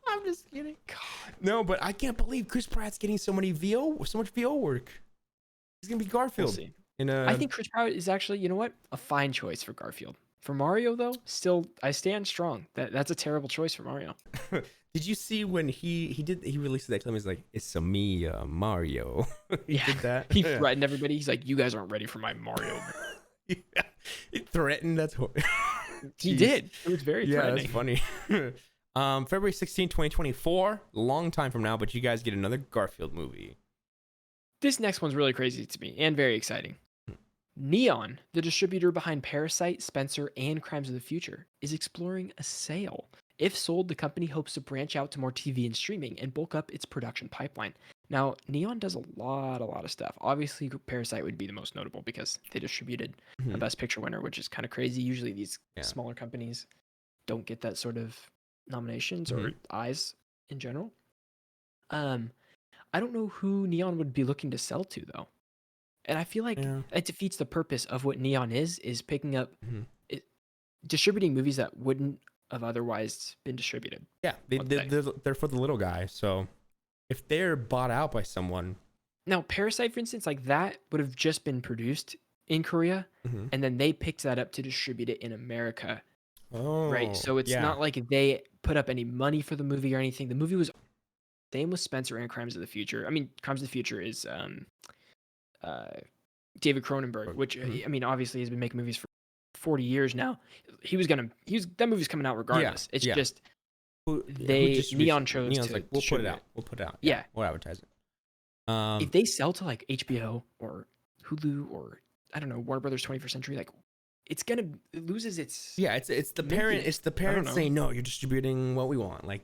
I'm just kidding. God. No, but I can't believe Chris Pratt's getting so much VO work. He's gonna be Garfield. We'll see. I think Chris Pratt is actually, you know what, a fine choice for Garfield. For Mario, though, still I stand strong. That's a terrible choice for Mario. Did you see when he released that clip? He's like, "It's a me, Mario." He did that. He threatened everybody. He's like, "You guys aren't ready for my Mario." Yeah. He threatened. That's he did. It was very threatening. That's funny. February 16, 2024, long time from now, but you guys get another Garfield movie. This next one's really crazy to me and very exciting. Neon, the distributor behind Parasite, Spencer, and Crimes of the Future, is exploring a sale. If sold, the company hopes to branch out to more TV and streaming and bulk up its production pipeline. Now, Neon does a lot of stuff. Obviously, Parasite would be the most notable because they distributed a Best Picture winner, which is kind of crazy. Usually these smaller companies don't get that sort of nominations or eyes in general. I don't know who Neon would be looking to sell to, though. And I feel like it defeats the purpose of what Neon is picking up, distributing movies that wouldn't have otherwise been distributed. Yeah, they're for the little guy. So if they're bought out by someone. Now, Parasite, for instance, like that would have just been produced in Korea, and then they picked that up to distribute it in America. Oh, right. So it's not like they put up any money for the movie or anything. The movie was same with Spencer and Crimes of the Future. I mean, Crimes of the Future is David Cronenberg, which I mean, obviously has been making movies for 40 years now. That movie's coming out regardless. It's just Neon chose Neon's to like, we'll put it out. Yeah. We'll advertise it. If they sell to like HBO or Hulu or I don't know, Warner Brothers 21st Century, like it loses its it's the parent. It's the parent saying no, you're distributing what we want. Like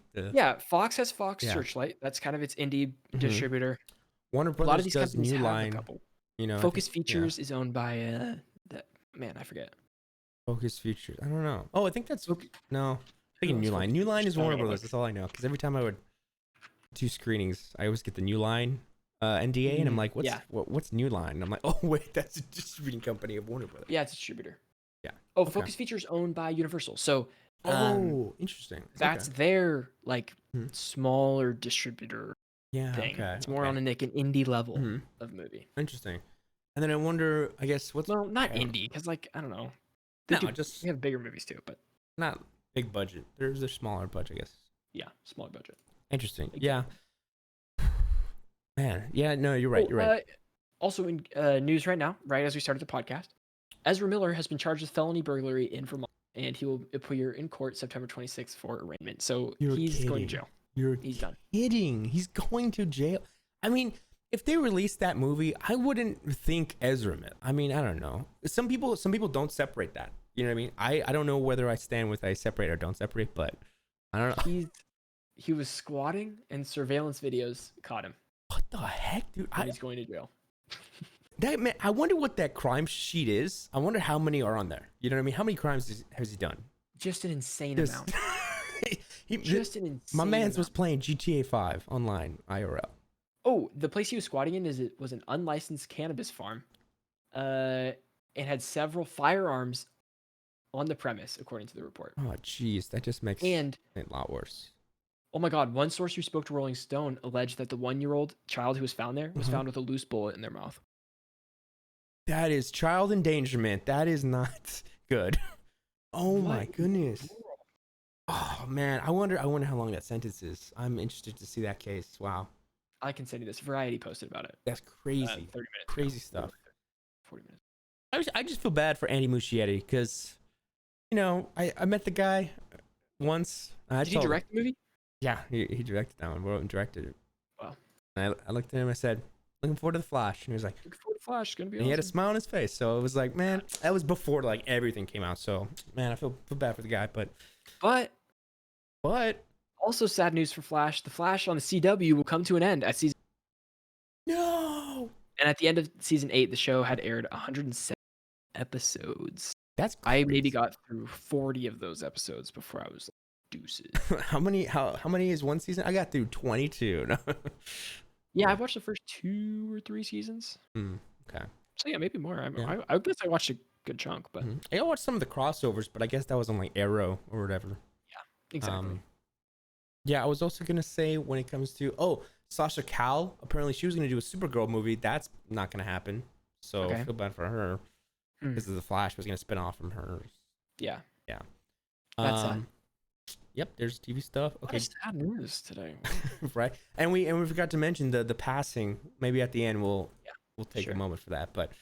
Fox has Fox Searchlight. That's kind of its indie distributor. Warner Brothers a lot of these does companies New have Line. a couple. Focus Features is owned by I forget. Focus Features. I don't know. Oh, I think that's no. I think New Line. New Line is Warner Brothers. That's all I know. Because every time I would do screenings, I always get the New Line NDA, and I'm like, what's New Line? And I'm like, oh wait, that's a distributing company of Warner Brothers. Yeah, it's a distributor. Yeah. Oh, okay. Focus Features owned by Universal. So interesting. That's their like smaller distributor Yeah. thing. Okay. It's more on an indie level Hmm. of movie. Interesting. And then I wonder, I guess, what's Well, not indie, because like I don't know, no, we have bigger movies too, but not big budget. There's a smaller budget, I guess. yeah, smaller budget. Interesting. Exactly. Yeah. Man. Yeah. No, you're right. You're right. Also in news right now, right as we started the podcast, Ezra Miller has been charged with felony burglary in Vermont, and he will appear in court September 26th for arraignment. So he's going to jail. He's done. He's going to jail. I mean, if they released that movie, I wouldn't think Ezra Miller. I mean, I don't know. Some people don't separate that. You know what I mean? I don't know whether I stand with I separate or don't separate, but I don't know. He was squatting and surveillance videos caught him. What the heck, dude? He's going to jail. That man, I wonder what that crime sheet is. I wonder how many are on there. You know what I mean? How many crimes has he done? Just an insane amount. My man's was playing GTA 5 online IRL. Oh, the place he was squatting in was an unlicensed cannabis farm. It had several firearms on the premise, according to the report. Oh, jeez, that just makes it a lot worse. Oh my God! One source who spoke to Rolling Stone alleged that the 1-year-old child who was found there was found with a loose bullet in their mouth. That is child endangerment. That is not good. Oh my goodness. Oh man, I wonder how long that sentence is. I'm interested to see that case. Wow. I can send you this. Variety posted about it. That's crazy. 30 minutes. Crazy stuff. 40 minutes. I just feel bad for Andy Muschietti because, you know, I met the guy once. Did he direct the movie? Yeah, he directed that one. Wrote and directed it. Wow. And I looked at him. I said, "Looking forward to the Flash." And he was like, "Looking forward to Flash. It's gonna be." And awesome. he had a smile on his face. So it was like, man, that was before like everything came out. So man, I feel bad for the guy, but also sad news for Flash. The Flash on the CW will come to an end at season. No. And at the end of season 8, the show had aired 107 episodes. That's crazy. I maybe got through 40 of those episodes before I was like, deuces. How many is one season? I got through 22. Yeah, I've watched the first 2 or 3 seasons. Okay. So yeah, maybe more. I guess I watched a good chunk, but I watched some of the crossovers, but I guess that was on like Arrow or whatever. Yeah, exactly. Yeah, I was also gonna say when it comes to Sasha Cal, apparently she was gonna do a Supergirl movie. That's not gonna happen. So I feel bad for her because the Flash was gonna spin off from her. Yeah. That's sad. Yep, there's TV stuff. Okay. Sad news today. Right. And we forgot to mention the passing. Maybe at the end we'll take a moment for that. But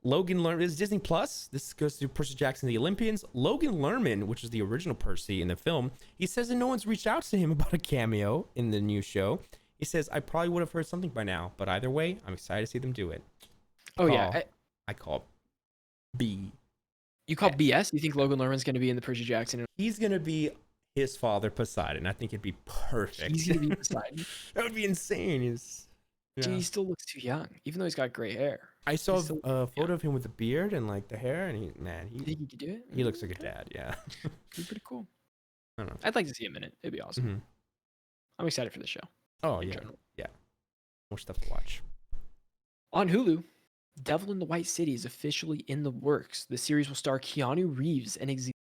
Logan Lerman is Disney Plus. This goes to Percy Jackson, the Olympians. Logan Lerman, which is the original Percy in the film, he says that no one's reached out to him about a cameo in the new show. He says, I probably would have heard something by now, but either way, I'm excited to see them do it. I call B. You call BS? You think Logan Lerman's going to be in the Percy Jackson? He's going to be his father, Poseidon. I think it'd be perfect. He's going to be Poseidon? That would be insane. He still looks too young, even though he's got gray hair. I saw a photo of him with the beard and like the hair, and he think he could do it? He looks like a dad. Yeah. He's pretty cool. I don't know. I'd like to see him in it. It'd be awesome. I'm excited for the show. Oh, yeah. Yeah. More stuff to watch. On Hulu, Devil in the White City is officially in the works. The series will star Keanu Reeves and executed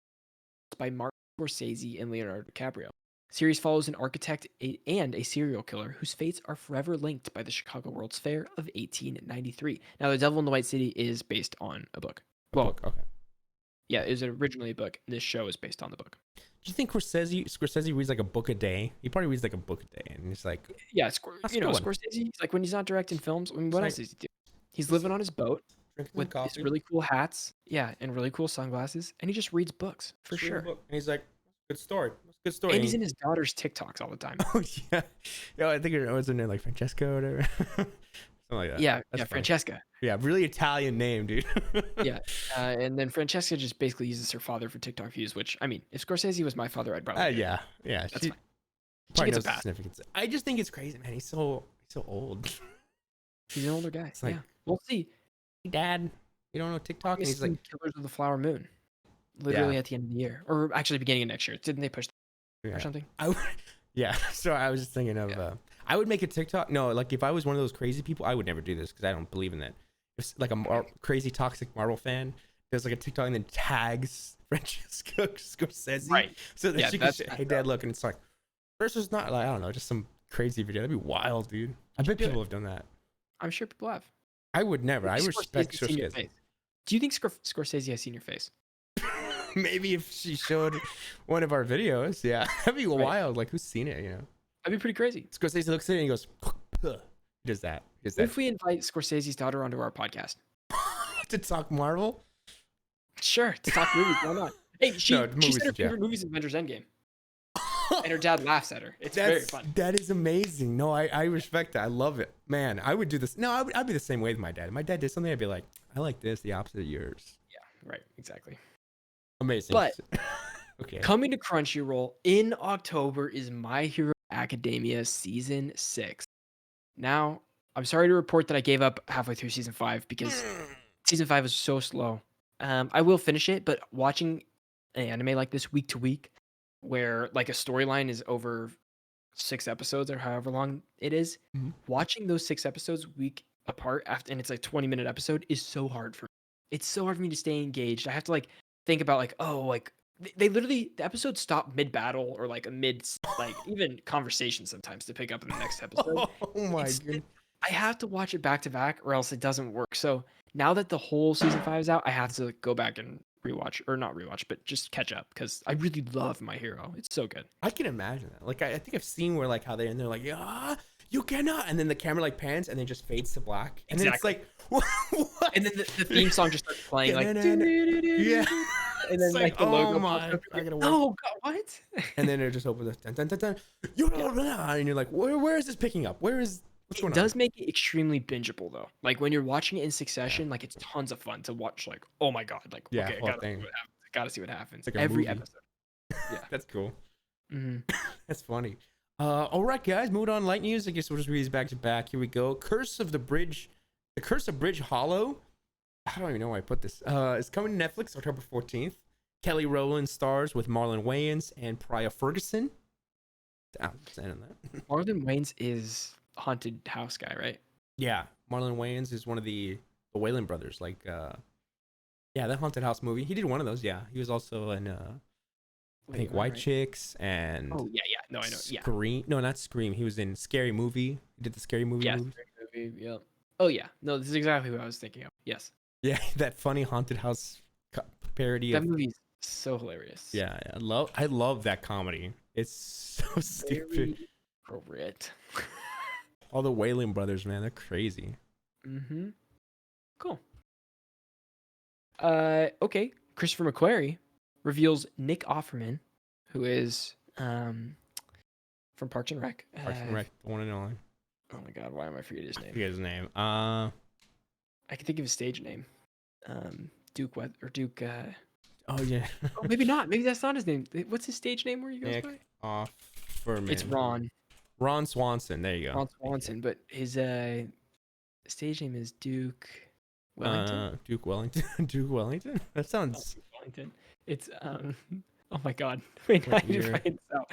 by Martin Scorsese and Leonardo DiCaprio. The series follows an architect and a serial killer whose fates are forever linked by the Chicago World's Fair of 1893. Now, The Devil in the White City is based on a book. Okay. Yeah, it was originally a book. This show is based on the book. Do you think Scorsese reads like a book a day? He probably reads like a book a day, and he's like, yeah, Scorsese. Like when he's not directing films. I mean, what else does he do? He's living on his boat with his really cool hats, and really cool sunglasses, and he just reads books for sure. And he's like, good story. Good story. And he's in his daughter's TikToks all the time. Oh yeah, I think it was in there like Francesca or whatever. Something like that. Yeah, Francesca. Yeah, really Italian name, dude. Yeah, and then Francesca just basically uses her father for TikTok views. Which I mean, if Scorsese was my father, I'd probably. Yeah. That's fine. Probably knows the significance. I just think it's crazy, man. He's so old. He's an older guy. Like, we'll see. Hey, Dad, you don't know TikTok? And he's like, Killers of the Flower Moon. Literally at the end of the year, or actually beginning of next year. Didn't they push or something? So I was just thinking of I would make a TikTok. No, like if I was one of those crazy people, I would never do this because I don't believe in that. If like a crazy toxic Marvel fan does like a TikTok and then tags Francesca Scorsese, right? So that she can say, hey Dad, look, and it's like, versus not like I don't know, just some crazy video. That'd be wild, dude. I bet people have done that. I'm sure people have. I would never. I respect Scorsese. Do you think Scorsese has seen your face? Maybe if she showed one of our videos, yeah, that'd be wild. Like, who's seen it? You know, that'd be pretty crazy. Scorsese looks at it and he goes, "Huh." He does that. What if we invite Scorsese's daughter onto our podcast to talk Marvel? Sure, to talk movies. Why not? Hey, she said her favorite movie is Avengers Endgame. And her dad laughs at her. It's very fun. That is amazing. No, I respect that. I love it. Man, I would do this. No, I'd be the same way with my dad. If my dad did something, I'd be like, I like this, the opposite of yours. Yeah, right. Exactly. Amazing. But okay. Coming to Crunchyroll in October is My Hero Academia Season 6. Now, I'm sorry to report that I gave up halfway through Season 5 because Season 5 is so slow. I will finish it, but watching an anime like this week to week, where like a storyline is over 6 episodes or however long it is, watching those 6 episodes week apart and it's like 20-minute episode is so hard for me. It's so hard for me to stay engaged. I have to like think about like, oh, like they literally, the episodes stop mid-battle or like a mid, like even conversation sometimes to pick up in the next episode. Oh my god. I have to watch it back to back or else it doesn't work. So now that the whole season 5 is out, I have to go back and rewatch, or not rewatch, but just catch up because I really love My Hero. It's so good. I can imagine that. Like I think I've seen where like how they're like, yeah, you cannot, and then the camera like pans and then just fades to black, and then it's like, what? And then the theme song just starts playing like, yeah, and then like the logo. Oh god, what? And then it just opens up, dun, dun, dun, dun. And you're like, where is this picking up? What's going on? It does make it extremely bingeable though. Like when you're watching it in succession, like it's tons of fun to watch. Like, oh my god, like okay, gotta see what happens. Like every episode. Yeah, that's cool. Mm-hmm. That's funny. All right, guys, moving on. Light news. I guess we'll just read these back to back. Here we go. The Curse of Bridge Hollow. I don't even know why I put this. It's coming to Netflix October 14th. Kelly Rowland stars with Marlon Wayans and Priya Ferguson. Marlon Wayans is haunted house guy, right? Yeah, Marlon Wayans is one of the Wayland brothers. Like, that haunted house movie. He did one of those. Yeah, he was also in I think White Chicks and no, I know. Scream. No, not Scream. He was in Scary Movie. He did the Scary Movie. Yeah, Scary Movie. Yeah. Oh yeah, no, this is exactly what I was thinking of. Yes. Yeah, that funny haunted house parody. That movie's so hilarious. Yeah, I love that comedy. It's so stupid. Appropriate. All the Wayland brothers, man, they're crazy. Mm-hmm. Cool. Okay. Christopher McQuarrie reveals Nick Offerman, who is from Parks and Rec. Parks and Rec, the one and only. Oh my god, why am I forgetting his name? Forget his name. I can think of his stage name. Duke. Oh yeah. Oh, maybe not. Maybe that's not his name. What's his stage name where he goes Nick by? Offerman. It's Ron. Ron Swanson. There you go. Ron Swanson, but his stage name is Duke Wellington. Duke Wellington. Duke Wellington. That sounds. Duke Wellington. It's Oh my god. Wait, I need to find this out.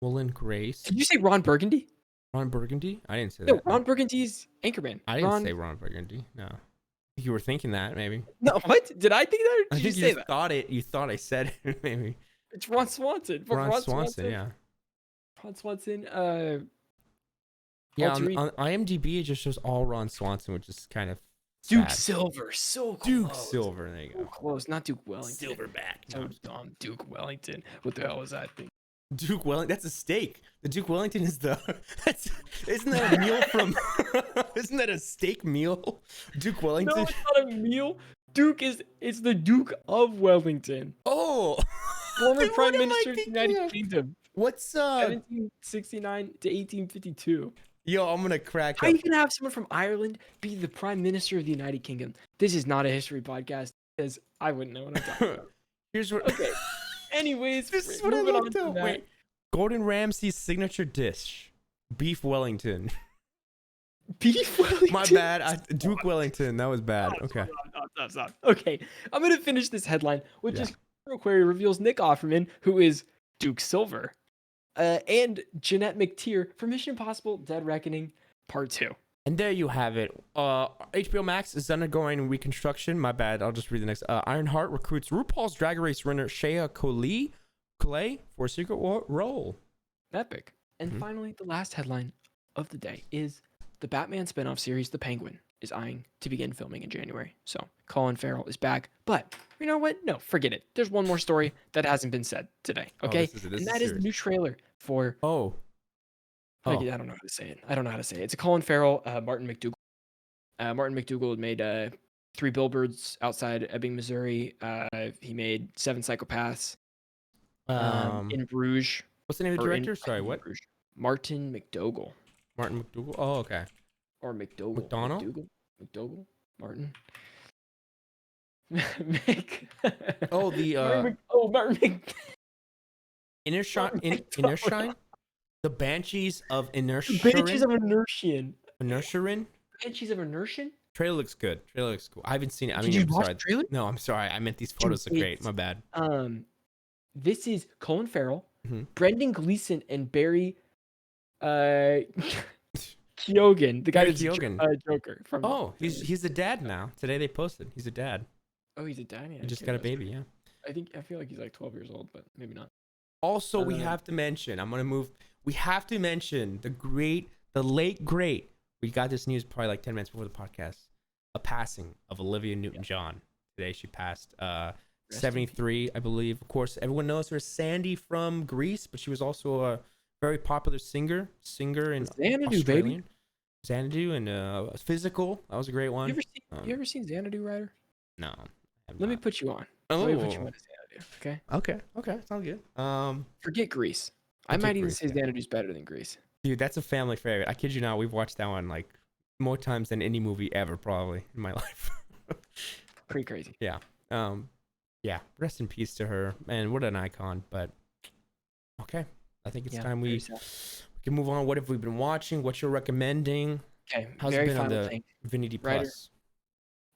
Will Grace. Did you say Ron Burgundy? Ron Burgundy? I didn't say that. No, Ron Burgundy's Anchorman. I didn't say Ron Burgundy. No. You were thinking that, maybe. No, what? Did I think that? Or did you say that? You thought I said it, maybe. It's Ron Swanson. Ron Swanson, yeah. Ron Swanson. Yeah, on IMDb, it just shows all Ron Swanson, which is kind of Duke sad. Silver. So close. Duke Silver. There you go. So close. Not Duke Wellington. Silverback. So dumb. Duke Wellington. What the hell was that thing? Duke Wellington. That's a steak. The Duke Wellington is isn't that a meal from? Isn't that a steak meal? Duke Wellington. No, it's not a meal. Duke it's the Duke of Wellington. Oh, former Prime Minister of the United Kingdom. What's 1769 to 1852. Yo, I'm gonna crack How up. You can have someone from Ireland be the Prime Minister of the United Kingdom? This is not a history podcast, because I wouldn't know what I'm talking about. Here's what. Okay. Anyways, this is what I love to. Wait, Gordon Ramsay's signature dish, beef Wellington. Beef Wellington. My bad. Duke Wellington. That was bad. Okay. Stop. Okay, I'm gonna finish this headline, which is McQuarrie reveals Nick Offerman, who is Duke Silver, and Jeanette McTeer for Mission Impossible: Dead Reckoning Part 2. And there you have it. HBO Max is undergoing reconstruction. My bad. I'll just read the next. Ironheart recruits RuPaul's Drag Race winner Shea Coulee for a secret role. Epic. And finally, the last headline of the day is the Batman spinoff series, The Penguin, is eyeing to begin filming in January. So Colin Farrell is back. But you know what? No, forget it. There's one more story that hasn't been said today. Okay. And that is the new trailer for. I don't know how to say it. I don't know how to say it. It's a Colin Farrell, Martin McDougall. Martin McDougall made 3 Billboards Outside Ebbing, Missouri. He made 7 Psychopaths. In Bruges. What's the name of the director? Sorry, what? Bruges. Martin McDougall. Martin McDougall. Oh, okay. Or McDougall. McDonald? McDougall? Martin? Oh, the Martin Inisherin? The Banshees of Inisherin? Banshees of Inisherin. Inisherin? Banshees of Inisherin? Trailer looks good. Trailer looks cool. I haven't seen it. Did you watch the trailer? No, I'm sorry. I meant these photos look great. My bad. This is Colin Farrell, Brendan Gleeson, and Barry Keoghan, the guy that's Joker. He's the dad now. Today they posted. He's a dad. Oh, he's a dad? Yeah, he just got a baby, yeah. I feel like he's like 12 years old, but maybe not. Also, we have to mention, we have to mention the late great, we got this news probably like 10 minutes before the podcast, a passing of Olivia Newton-John. Today she passed 73, I believe. Of course, everyone knows her as Sandy from Grease, but she was also a very popular singer in Xanadu, Australian. baby. Xanadu and Physical. That was a great one. You ever seen Xanadu, Ryder? No. Let me put you on. Oh. Let me put you on to Xanadu, okay? Okay. Sounds good. Forget Grease. I might even say Xanadu's better than Grease. Dude, that's a family favorite. I kid you not. We've watched that one like more times than any movie ever, probably in my life. Pretty crazy. Yeah. Yeah. Rest in peace to her, man. What an icon. But okay, I think it's time we can move on. What have we been watching? What you're recommending? Okay. How's it been on the Infinity Plus?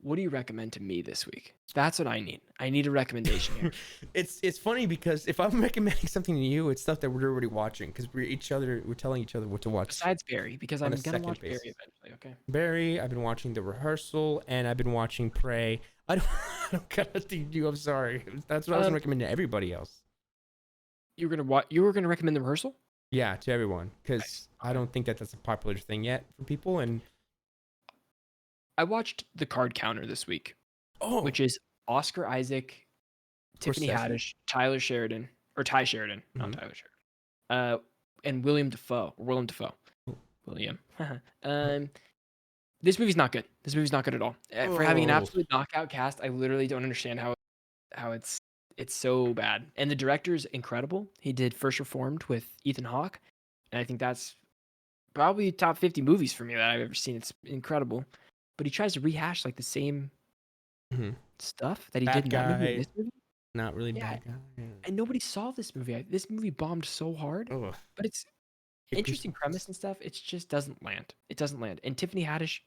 What do you recommend to me this week? That's what I need. I need a recommendation here. It's funny because if I'm recommending something to you, it's stuff that we're already watching because we're telling each other what to watch. Besides Barry, because I'm gonna watch Barry eventually. Okay. Barry, I've been watching The Rehearsal and I've been watching Prey. I don't gotta do you. I'm sorry. That's what I was gonna recommend to everybody else. You were gonna recommend The Rehearsal? Yeah, to everyone because I don't think that's a popular thing yet for people. And I watched The Card Counter this week, which is Oscar Isaac, Tiffany Haddish, Ty Sheridan, not Tyler Sheridan, and William Dafoe. William. This movie's not good. This movie's not good at all. For having an absolute knockout cast, I literally don't understand how it's so bad. And the director's incredible. He did First Reformed with Ethan Hawke, and I think that's probably top 50 movies for me that I've ever seen. It's incredible. But he tries to rehash like the same stuff that he did in that movie. This movie. Not really bad guy. Yeah. And nobody saw this movie. This movie bombed so hard. But it's interesting premise and stuff. It just doesn't land. It doesn't land. And Tiffany Haddish,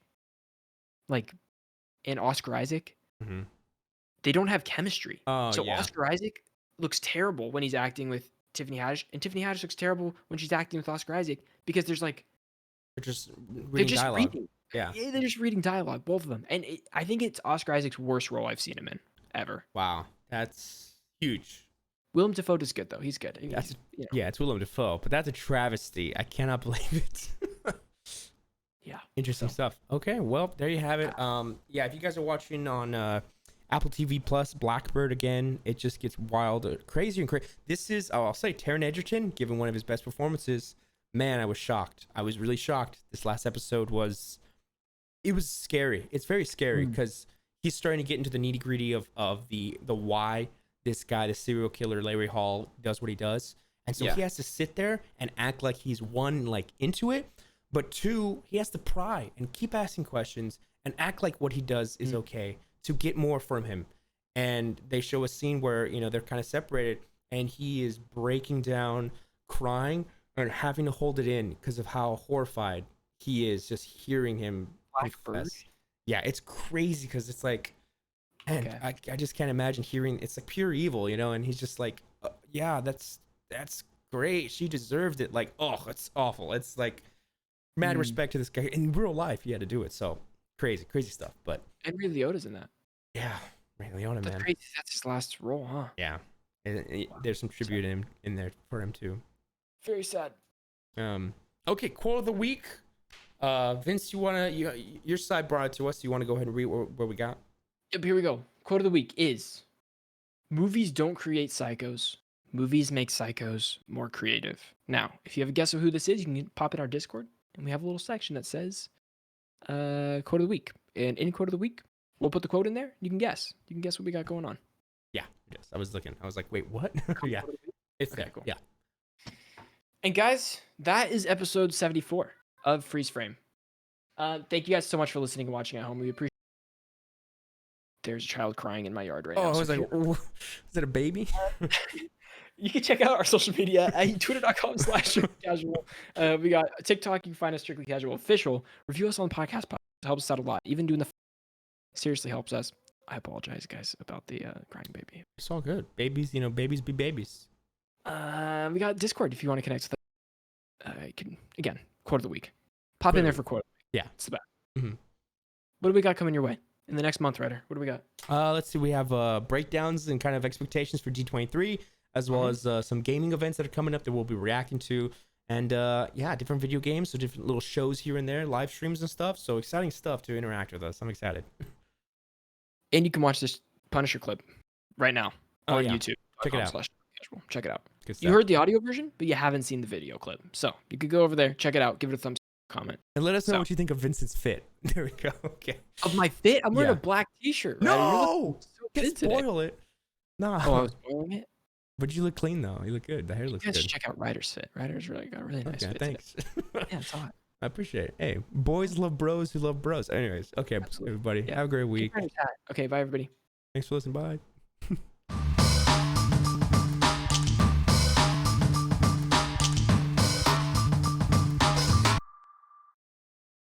and Oscar Isaac, they don't have chemistry. Oscar Isaac looks terrible when he's acting with Tiffany Haddish, and Tiffany Haddish looks terrible when she's acting with Oscar Isaac because there's they're just reading. Yeah, they're just reading dialogue, both of them. And I think it's Oscar Isaac's worst role I've seen him in ever. Wow, that's huge. Willem Dafoe is good though. He's good. Yeah, it's Willem Dafoe, but that's a travesty. I cannot believe it. Yeah, interesting stuff. Okay, well there you have it. If you guys are watching on Apple TV Plus, Blackbird again, it just gets wild, crazy and crazy. This is, I'll say, Taron Egerton giving one of his best performances. Man, I was shocked. I was really shocked. This last episode was scary. It's very scary because he's starting to get into the nitty gritty of the why this guy, the serial killer Larry Hall, does what he does. And so he has to sit there and act like he's into it, but two, he has to pry and keep asking questions and act like what he does is okay to get more from him. And they show a scene where, they're kind of separated and he is breaking down, crying, and having to hold it in because of how horrified he is just hearing him confess. Yeah, it's crazy because it's like, man, I just can't imagine hearing, it's like pure evil, and he's just like, yeah, that's great. She deserved it. Like, it's awful. It's like mad respect to this guy. In real life, he had to do it. So crazy stuff. But and Ray Liotta's in that. Yeah, Ray Liotta, man. Crazy. That's his last role, huh? Yeah. And there's some tribute in there for him too. Very sad. Okay, quote of the week. Vince, your side brought it to us. You want to go ahead and read what we got? Yep, here we go. Quote of the week is: movies don't create psychos. Movies make psychos more creative. Now, if you have a guess of who this is, you can pop in our Discord, and we have a little section that says quote of the week. And in quote of the week, we'll put the quote in there. You can guess. You can guess what we got going on. Yeah, yes. I was looking. I was like, wait, what? Yeah, it's okay, there. Cool. Yeah. And guys, that is episode 74 of Freeze Frame. Thank you guys so much for listening and watching at home. We appreciate. There's a child crying in my yard right now. Oh, I was like, is that a baby? You can check out our social media at twitter.com/casual. We got TikTok. You can find us Strictly Casual Official. Review us on podcast. It helps us out a lot. Even doing the seriously helps us. I apologize, guys, about the crying baby. It's all good. Babies, babies be babies. We got Discord if you want to connect with us. You can, again, quote of the week. Pop in there for quote of the week. Yeah. It's the best. Mm-hmm. What do we got coming your way in the next month, Ryder? What do we got? Let's see. We have breakdowns and kind of expectations for D23, as well as some gaming events that are coming up that we'll be reacting to. And different video games, so different little shows here and there, live streams and stuff. So exciting stuff to interact with us. I'm excited. And you can watch this Punisher clip right now on YouTube. Check it out. Check it out. You heard the audio version, but you haven't seen the video clip. So you could go over there, check it out, give it a thumbs up, comment. And let us know what you think of Vincent's fit. There we go. Okay. Of my fit? I'm wearing a black t-shirt. Right? No! Can't spoil it. No. Oh, I was spoiling it? But you look clean, though. You look good. The hair looks good. You guys should check out Ryder's fit. Ryder's really got a really nice fit. Thanks. Yeah, it's hot. I appreciate it. Hey, boys love bros who love bros. Anyways, okay, everybody. Have a great week. Okay, bye, everybody. Thanks for listening. Bye.